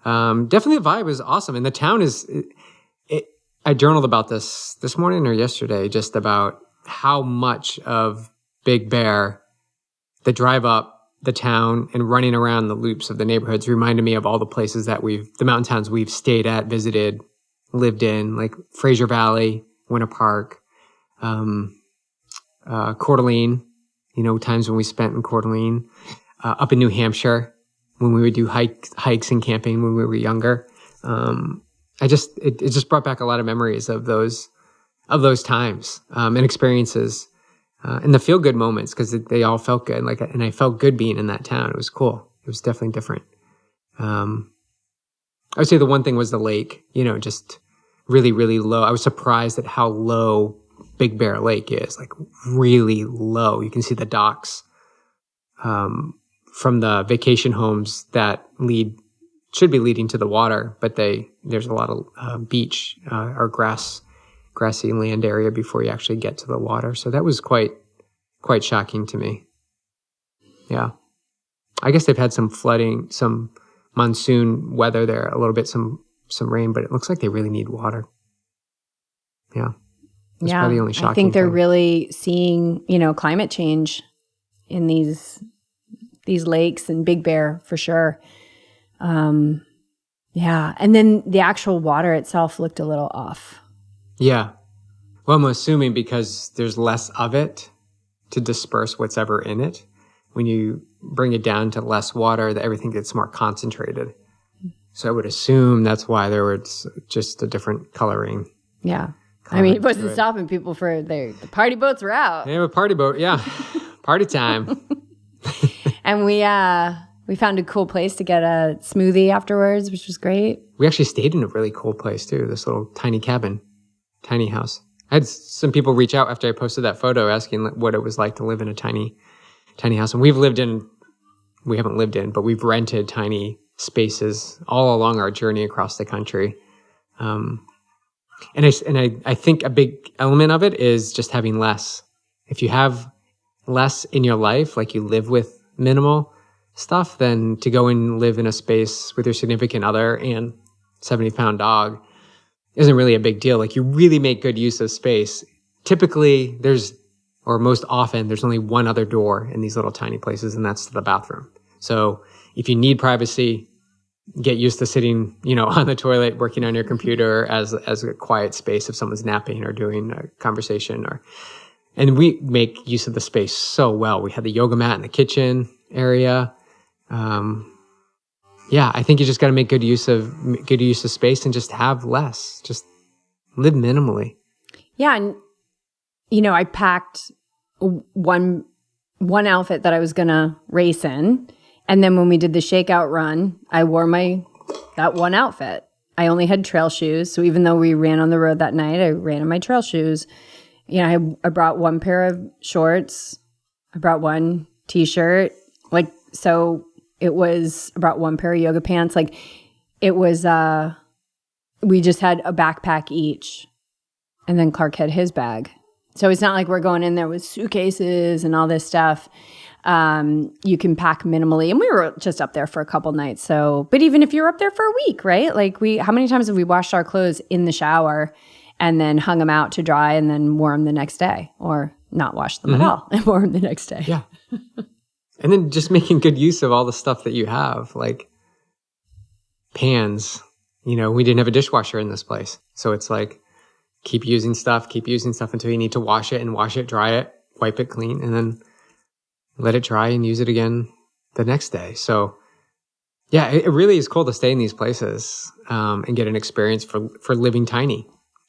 Definitely the vibe was awesome. And the town is... I journaled about this morning or yesterday, just about how much of Big Bear, the drive up the town and running around the loops of the neighborhoods reminded me of all the places that the mountain towns we've stayed at, visited, lived in, like Fraser Valley, Winter Park, Coeur d'Alene, times when we spent in Coeur d'Alene, up in New Hampshire when we would do hikes and camping when we were younger. It just brought back a lot of memories of those times and experiences and the feel good moments because they all felt good. And I felt good being in that town. It was cool. It was definitely different. I would say the one thing was the lake. Just really, really low. I was surprised at how low Big Bear Lake is. Really low. You can see the docks from the vacation homes that should be leading to the water, but there's a lot of beach or grassy land area before you actually get to the water. So that was quite quite shocking to me. Yeah. I guess they've had some flooding, some monsoon weather there, a little bit, some rain, but it looks like they really need water. Yeah. That's probably the only shocking I think they're thing. really seeing, climate change in these lakes and Big Bear for sure. Yeah. And then the actual water itself looked a little off. Yeah. Well, I'm assuming because there's less of it to disperse what's ever in it. When you bring it down to less water, that everything gets more concentrated. So I would assume that's why there was just a different coloring. Yeah. I mean, it wasn't stopping people the party boats were out. They have a party boat. Yeah. Party time. And we found a cool place to get a smoothie afterwards, which was great. We actually stayed in a really cool place too. This little tiny cabin, tiny house. I had some people reach out after I posted that photo asking what it was like to live in a tiny house. And we haven't lived in, but we've rented tiny spaces all along our journey across the country. And I think a big element of it is just having less. If you have less in your life, like you live with minimal stuff, then to go and live in a space with your significant other and 70-pound dog isn't really a big deal. Like you really make good use of space. Typically most often there's only one other door in these little tiny places, and that's to the bathroom. So if you need privacy, get used to sitting, on the toilet, working on your computer as a quiet space if someone's napping or doing a conversation and we make use of the space so well. We had the yoga mat in the kitchen area. I think you just got to make good use of space and just have less, just live minimally. Yeah. And, I packed one outfit that I was going to race in. And then when we did the shakeout run, I wore that one outfit. I only had trail shoes. So even though we ran on the road that night, I ran in my trail shoes. I brought one pair of shorts. I brought one t-shirt. So it was, I brought one pair of yoga pants. It was, we just had a backpack each. And then Clark had his bag. So it's not like we're going in there with suitcases and all this stuff. You can pack minimally. And we were just up there for a couple nights. But even if you're up there for a week, right? How many times have we washed our clothes in the shower and then hung them out to dry and then wore them the next day, or not wash them at all and wore them the next day? Yeah. And then just making good use of all the stuff that you have, like pans. We didn't have a dishwasher in this place. So it's like, keep using stuff until you need to wash it, dry it, wipe it clean, and then let it dry and use it again the next day. So yeah, it really is cool to stay in these places and get an experience for living tiny.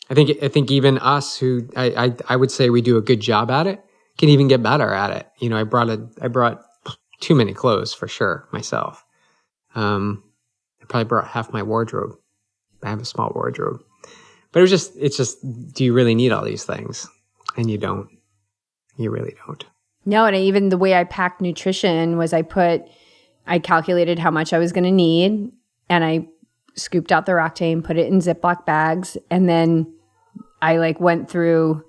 I think even us who I would say we do a good job at it can even get better at it. I brought too many clothes for sure myself. I probably brought half my wardrobe. I have a small wardrobe. But it's just, do you really need all these things? And you don't. You really don't. No, and even the way I packed nutrition was I calculated how much I was going to need, and I scooped out the Roctane, put it in Ziploc bags, and then I went through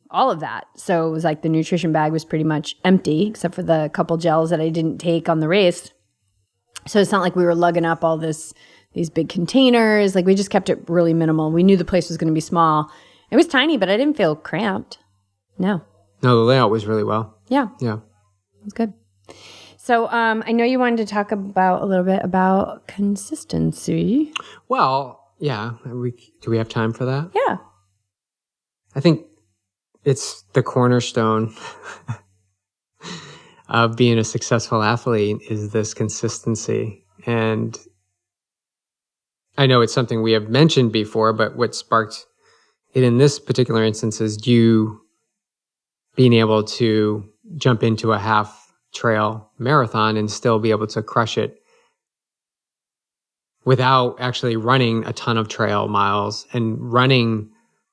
all of that. So it was the nutrition bag was pretty much empty, except for the couple gels that I didn't take on the race. So it's not like we were lugging up all these big containers. We just kept it really minimal. We knew the place was going to be small. It was tiny, but I didn't feel cramped. No, the layout was really well. Yeah. Yeah. It was good. So I know you wanted to talk a little bit about consistency. Well, yeah. Do we have time for that? Yeah. I think it's the cornerstone of being a successful athlete is this consistency. And I know it's something we have mentioned before, but what sparked it in this particular instance is you being able to jump into a half trail marathon and still be able to crush it without actually running a ton of trail miles and running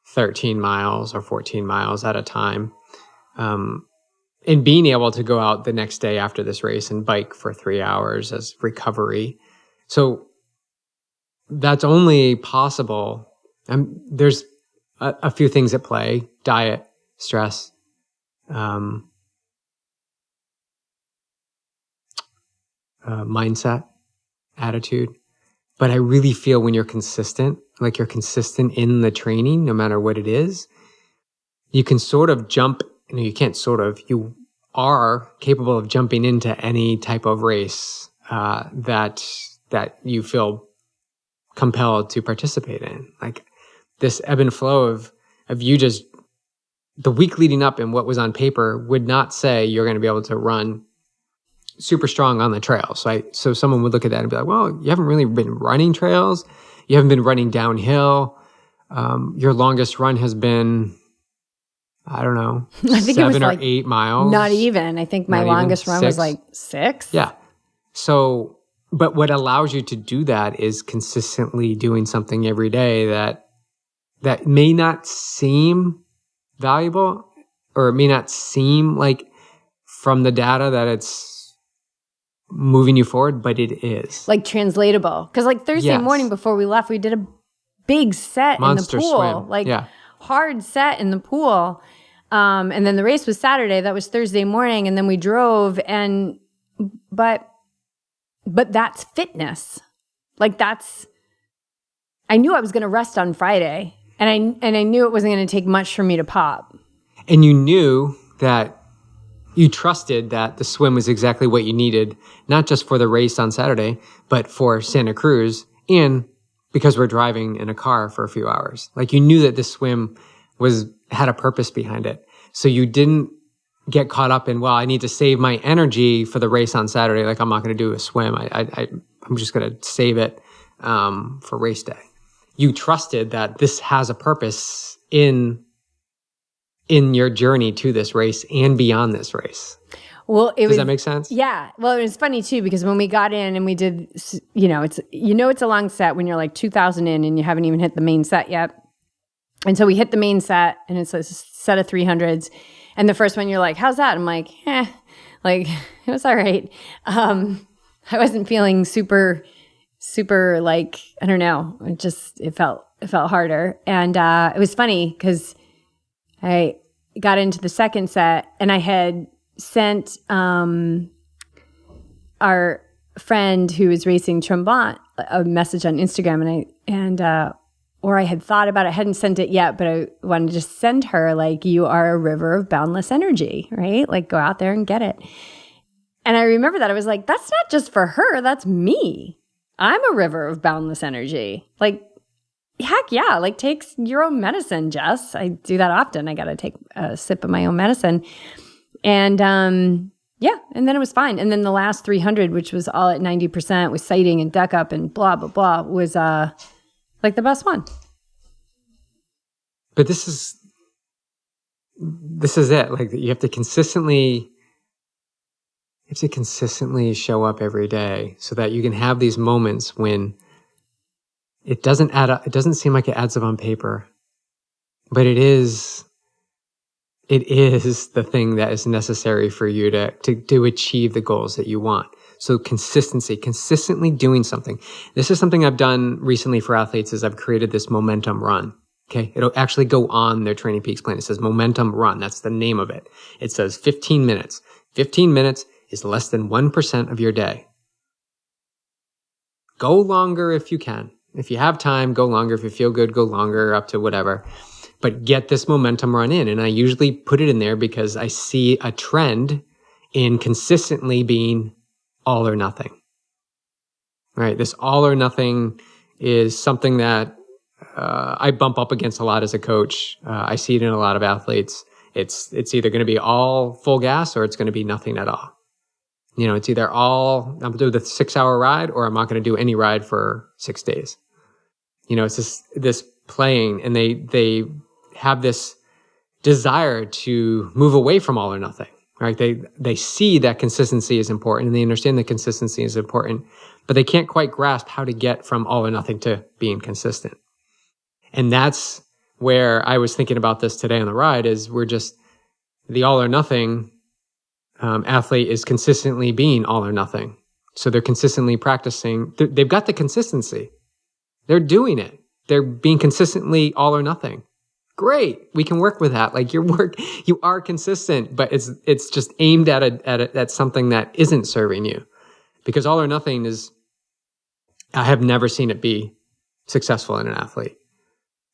13 miles or 14 miles at a time. And being able to go out the next day after this race and bike for 3 hours as recovery. So that's only possible. There's a few things at play: diet, stress, mindset, attitude. But I really feel when you're consistent, like you're consistent in the training, no matter what it is, you can sort of jump, you can't sort of, you are capable of jumping into any type of race that you feel compelled to participate in. Like this ebb and flow of you just, the week leading up and what was on paper would not say you're going to be able to run super strong on the trail. So someone would look at that and be like, well, you haven't really been running trails. You haven't been running downhill. Your longest run has been, I don't know, I think 7 it was or like 8 miles. Not even. I think my longest run was like 6. Yeah. So, but what allows you to do that is consistently doing something every day that may not seem valuable, or it may not seem like from the data that it's moving you forward, but it is. Like translatable. Because like Thursday morning before we left, we did a big set Monster in the pool. swim. Like hard set in the pool. And then the race was Saturday. That was Thursday morning. And then we drove but that's fitness. Like I knew I was going to rest on Friday. And I knew it wasn't going to take much for me to pop. And you knew that you trusted that the swim was exactly what you needed, not just for the race on Saturday, but for Santa Cruz, and because we're driving in a car for a few hours. Like you knew that this swim had a purpose behind it. So you didn't get caught up in, well, I need to save my energy for the race on Saturday. Like I'm not going to do a swim. I'm just going to save it for race day. You trusted that this has a purpose in your journey to this race and beyond this race. Well, Does that make sense? Yeah. Well, it was funny too, because when we got in and we did, it's a long set when you're like 2,000 in and you haven't even hit the main set yet. And so we hit the main set and it's a set of 300s. And the first one you're like, how's that? I'm like, like it was all right. I wasn't feeling super like, I don't know. It felt harder. And it was funny because I got into the second set and I had sent our friend who was racing Tremblant a message on Instagram, or I had thought about it. I hadn't sent it yet, but I wanted to just send her, like, you are a river of boundless energy, right? Like, go out there and get it. And I remember that. I was like, that's not just for her. That's me. I'm a river of boundless energy. Like, heck yeah. Like, take your own medicine, Jess. I do that often. I got to take a sip of my own medicine. And yeah, and then it was fine. And then the last 300, which was all at 90% with sighting and deck up and blah, blah, blah, was like the best one. But this is it. Like, you have to consistently show up every day so that you can have these moments when it doesn't add up. It doesn't seem like it adds up on paper, but it is the thing that is necessary for you to achieve the goals that you want. So consistently doing something. This is something I've done recently for athletes, is I've created this momentum run. Okay. It'll actually go on their Training Peaks plan. It says momentum run. That's the name of it. It says 15 minutes. 15 minutes is less than 1% of your day. Go longer if you can. If you have time, go longer. If you feel good, go longer, up to whatever. But get this momentum run in. And I usually put it in there because I see a trend in consistently being all or nothing. Right? This all or nothing is something that I bump up against a lot as a coach. I see it in a lot of athletes. It's either going to be all full gas or it's going to be nothing at all. You know, it's either I'm going to do the 6-hour ride or I'm not going to do any ride for 6 days. You know, it's this playing, and they have this desire to move away from all or nothing, right? They see that consistency is important and they understand that consistency is important, but they can't quite grasp how to get from all or nothing to being consistent. And that's where I was thinking about this today on the ride, is we're just the all or nothing athlete is consistently being all or nothing. So they're consistently practicing. They've got the consistency. They're doing it. They're being consistently all or nothing. Great. We can work with that. Like, you are consistent, but it's just aimed at something that isn't serving you. Because all or nothing I have never seen it be successful in an athlete.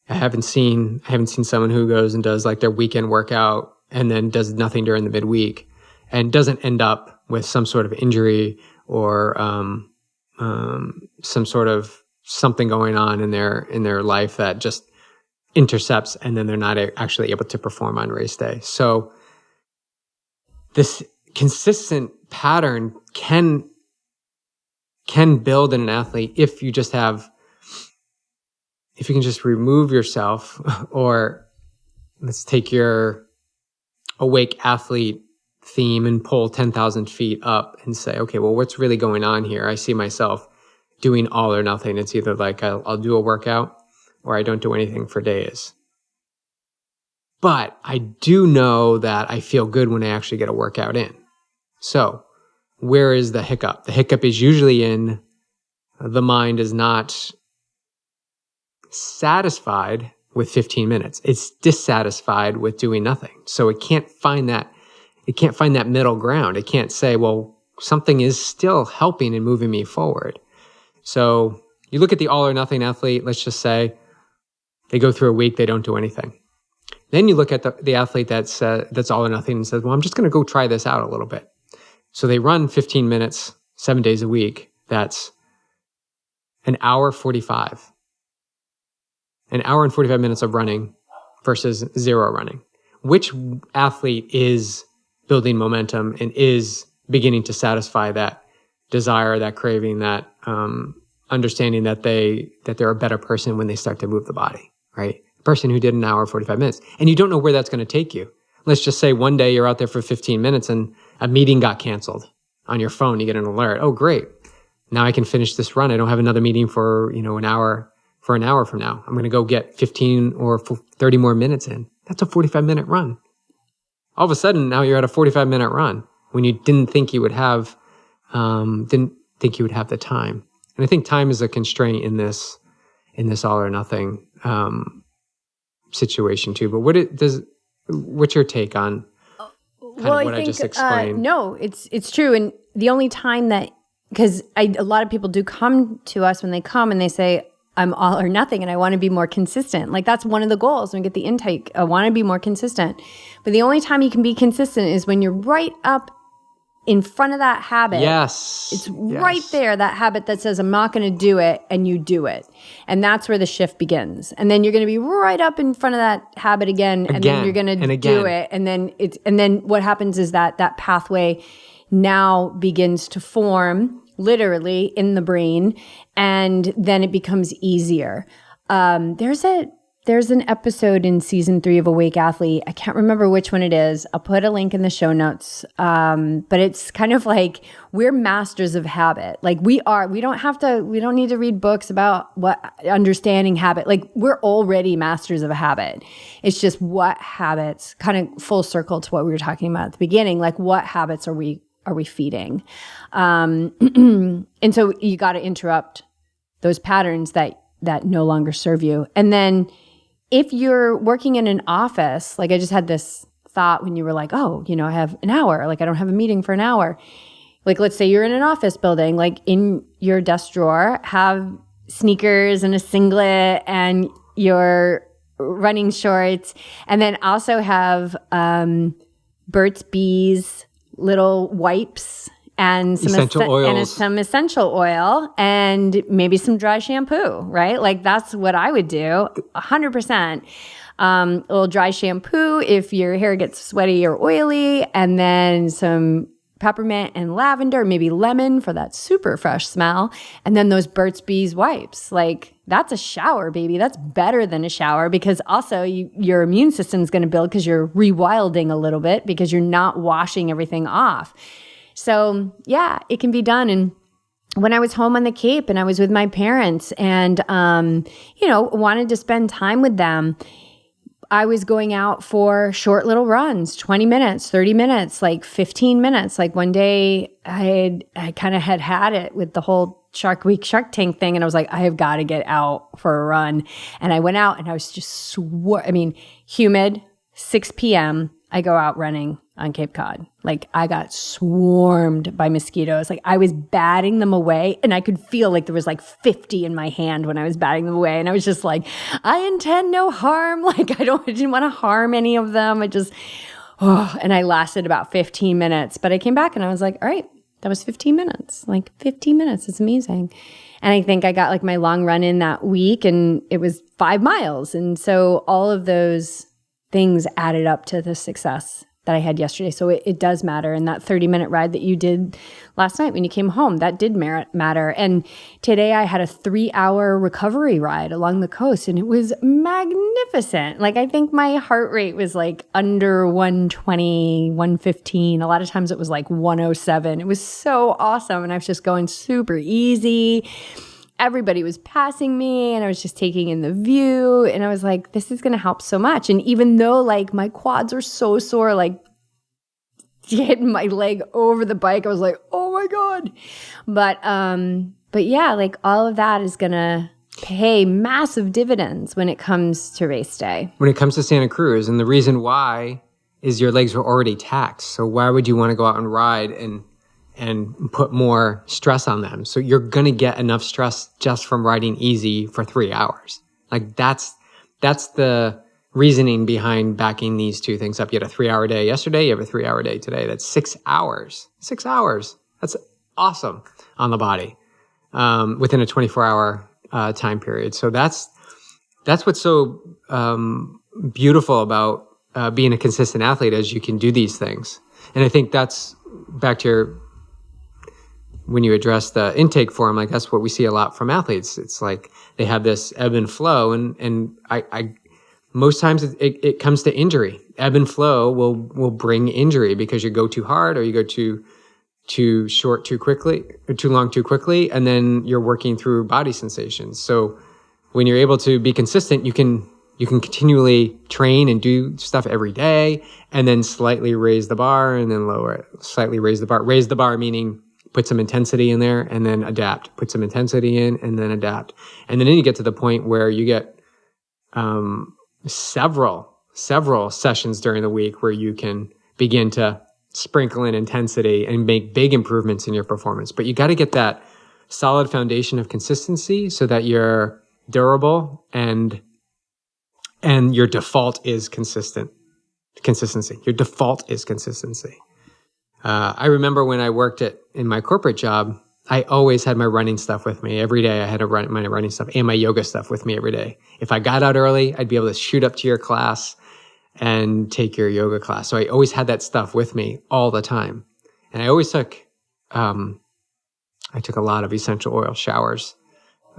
I haven't seen someone who goes and does like their weekend workout and then does nothing during the midweek and doesn't end up with some sort of injury or some sort of something going on in their life that just intercepts, and then they're not actually able to perform on race day. So this consistent pattern can build in an athlete if you can just remove yourself, or let's take your awake athlete theme and pull 10,000 feet up and say, okay, well, what's really going on here? I see myself doing all or nothing. It's either like I'll do a workout or I don't do anything for days. But I do know that I feel good when I actually get a workout in. So where is the hiccup? The hiccup is usually in the mind is not satisfied with 15 minutes. It's dissatisfied with doing nothing. So it can't find that middle ground. It can't say, well, something is still helping and moving me forward. So you look at the all or nothing athlete, let's just say they go through a week, they don't do anything. Then you look at the athlete that's all or nothing and says, well, I'm just going to go try this out a little bit. So they run 15 minutes, 7 days a week. That's an hour 45. An hour and 45 minutes of running versus zero running. Which athlete is building momentum and is beginning to satisfy that desire, that craving, that understanding that they're a better person when they start to move the body, right? A person who did an hour 45 minutes. And you don't know where that's going to take you. Let's just say one day you're out there for 15 minutes and a meeting got canceled. On your phone, you get an alert. Oh, great. Now I can finish this run. I don't have another meeting for, an hour from now. I'm going to go get 15 or 30 more minutes in. That's a 45-minute run. All of a sudden, now you're at a 45-minute run when you didn't think you would have the time. And I think time is a constraint in this all or nothing situation too. But what's your take on what I just explained? No, it's true. And the only time because a lot of people do come to us when they come and they say, I'm all or nothing and I want to be more consistent. Like that's one of the goals when we get the intake. I want to be more consistent. But the only time you can be consistent is when you're right up in front of that habit. Yes. It's right there, that habit that says, I'm not going to do it, and you do it. And that's where the shift begins. And then you're going to be right up in front of that habit again and then you're going to do it. And then what happens is that pathway now begins to form literally in the brain, and then it becomes easier. There's an episode in season 3 of Awake Athlete. I can't remember which one it is. I'll put a link in the show notes. But it's kind of like we're masters of habit. Like we don't need to read books about understanding habit. Like we're already masters of a habit. It's just what habits, kind of full circle to what we were talking about at the beginning, like what habits are we feeding? And so you got to interrupt those patterns that no longer serve you. And then if you're working in an office, like I just had this thought when you were like, oh, I have an hour, like I don't have a meeting for an hour. Like let's say you're in an office building, like in your desk drawer, have sneakers and a singlet and your running shorts, and then also have Burt's Bees little wipes and some essential oil and maybe some dry shampoo, right? Like that's what I would do 100%. A little dry shampoo if your hair gets sweaty or oily, and then some peppermint and lavender, maybe lemon for that super fresh smell, and then those Burt's Bees wipes. Like that's a shower, baby. That's better than a shower, because also your immune system is going to build because you're rewilding a little bit because you're not washing everything off. So yeah, it can be done. And when I was home on the Cape and I was with my parents and, wanted to spend time with them, I was going out for short little runs, 20 minutes, 30 minutes, like 15 minutes. Like one day I kind of had it with the whole Shark Tank thing. And I was like, I have got to get out for a run. And I went out and I was just humid, 6 p.m. I go out running. on Cape Cod. Like I got swarmed by mosquitoes. Like I was batting them away and I could feel like there was like 50 in my hand when I was batting them away. And I was just like, I intend no harm. Like I didn't want to harm any of them. And I lasted about 15 minutes, but I came back and I was like, all right, that was 15 minutes. Like 15 minutes. It's amazing. And I think I got like my long run in that week and it was 5 miles. And so all of those things added up to the success that I had yesterday. So it does matter. And that 30-minute ride that you did last night when you came home, that did matter. And today I had a 3-hour recovery ride along the coast and it was magnificent. Like I think my heart rate was like under 120, 115. A lot of times it was like 107. It was so awesome. And I was just going super easy. Everybody was passing me and I was just taking in the view and I was like, this is going to help so much. And even though like my quads are so sore, like hitting my leg over the bike, I was like, oh my God. But yeah, like all of that is going to pay massive dividends when it comes to race day. When it comes to Santa Cruz, and the reason why is your legs were already taxed. So why would you want to go out and ride and put more stress on them? So you're going to get enough stress just from riding easy for 3 hours. Like that's the reasoning behind backing these two things up. You had a 3-hour day yesterday. You have a 3-hour day today. That's 6 hours. 6 hours. That's awesome on the body within a 24-hour time period. So that's what's so beautiful about being a consistent athlete, is you can do these things. And I think that's back to your, when you address the intake form, like that's what we see a lot from athletes. It's like they have this ebb and flow, and I most times it comes to injury. Ebb and flow will bring injury because you go too hard or you go too short too quickly, or too long too quickly, and then you're working through body sensations. So when you're able to be consistent, you can continually train and do stuff every day, and then slightly raise the bar and then lower it. Slightly raise the bar. Raise the bar meaning put some intensity in there and then adapt. Put some intensity in and then adapt. And then you get to the point where you get several sessions during the week where you can begin to sprinkle in intensity and make big improvements in your performance. But you got to get that solid foundation of consistency so that you're durable and your default is consistency. Your default is consistency. I remember when I worked in my corporate job, I always had my running stuff with me. Every day I had my running stuff and my yoga stuff with me every day. If I got out early, I'd be able to shoot up to your class and take your yoga class. So I always had that stuff with me all the time. And I always took a lot of essential oil showers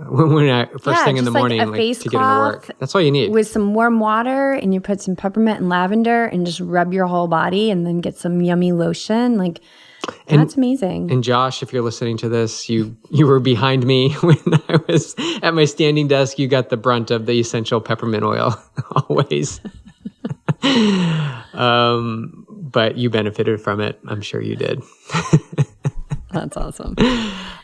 when first thing in the morning, like to get into work. That's all you need. With some warm water, and you put some peppermint and lavender and just rub your whole body and then get some yummy lotion. Like, that's amazing. And Josh, if you're listening to this, you were behind me when I was at my standing desk. You got the brunt of the essential peppermint oil always. But you benefited from it. I'm sure you did. That's awesome.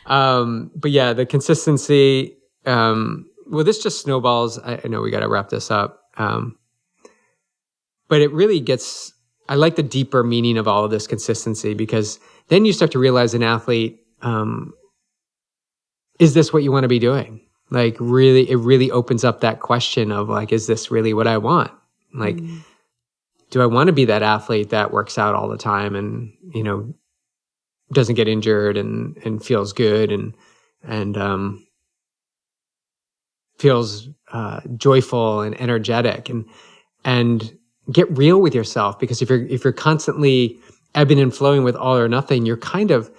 But yeah, the consistency, well, this just snowballs. I know we got to wrap this up. But it really gets, I like the deeper meaning of all of this consistency, because then you start to realize an athlete, is this what you want to be doing? Like really, it really opens up that question of like, is this really what I want? Like, do I want to be that athlete that works out all the time and, doesn't get injured and feels good and feels joyful and energetic, and get real with yourself? Because if you're constantly ebbing and flowing with all or nothing, you're kind of,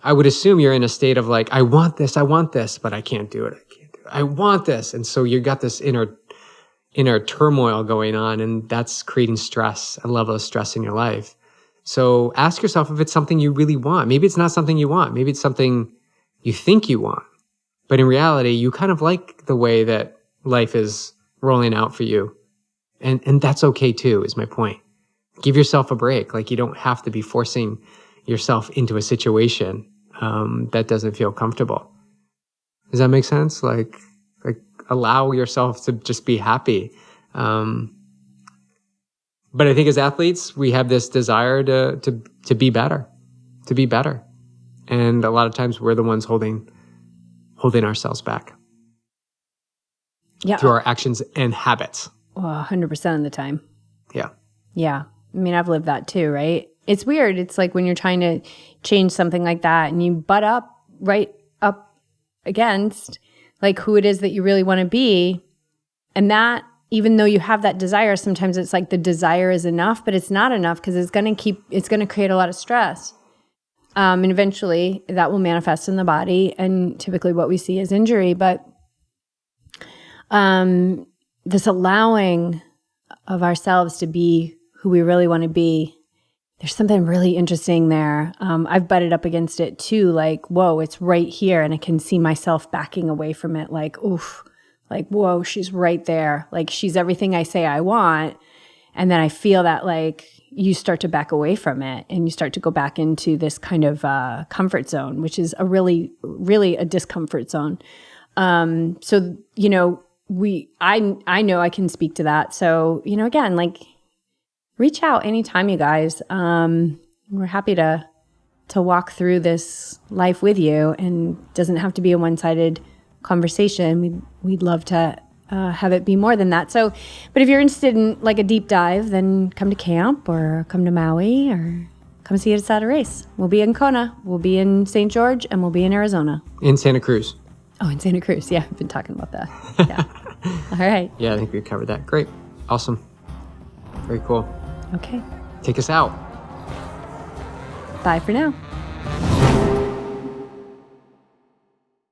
I would assume you're in a state of like, I want this, but I can't do it. I want this. And so you got this inner turmoil going on, and that's creating stress, a level of stress in your life. So ask yourself if it's something you really want. Maybe it's not something you want. Maybe it's something you think you want. But in reality, you kind of like the way that life is rolling out for you. And that's okay too, is my point. Give yourself a break. Like, you don't have to be forcing yourself into a situation that doesn't feel comfortable. Does that make sense? Like But I think as athletes, we have this desire to be better, to be better. And a lot of times we're the ones holding ourselves back. Yeah. Through our actions and habits. Well, 100% of the time. Yeah. Yeah. I mean, I've lived that too, right? It's weird. It's like when you're trying to change something like that and you butt up right up against like who it is that you really want to be. And that, even though you have that desire, sometimes it's like the desire is enough, but it's not enough because it's going to create a lot of stress. And eventually that will manifest in the body. And typically what we see is injury. But this allowing of ourselves to be who we really want to be, there's something really interesting there. I've butted up against it too. Like, whoa, it's right here. And I can see myself backing away from it. Like, oof, like, whoa, she's right there. Like, she's everything I say I want. And then I feel that like you start to back away from it and you start to go back into this kind of comfort zone, which is a really, really a discomfort zone. So, you know, I know I can speak to that. So, you know, again, like reach out anytime, you guys. We're happy to walk through this life with you, and it doesn't have to be a one-sided conversation. We'd love to have it be more than that. So, but if you're interested in like a deep dive, then come to camp or come to Maui or come see us at a race. We'll be in Kona, we'll be in St. George, and we'll be in Arizona. In Santa Cruz. Oh, in Santa Cruz. Yeah, I've been talking about that. Yeah. All right. Yeah, I think we covered that. Great. Awesome. Very cool. Okay. Take us out. Bye for now.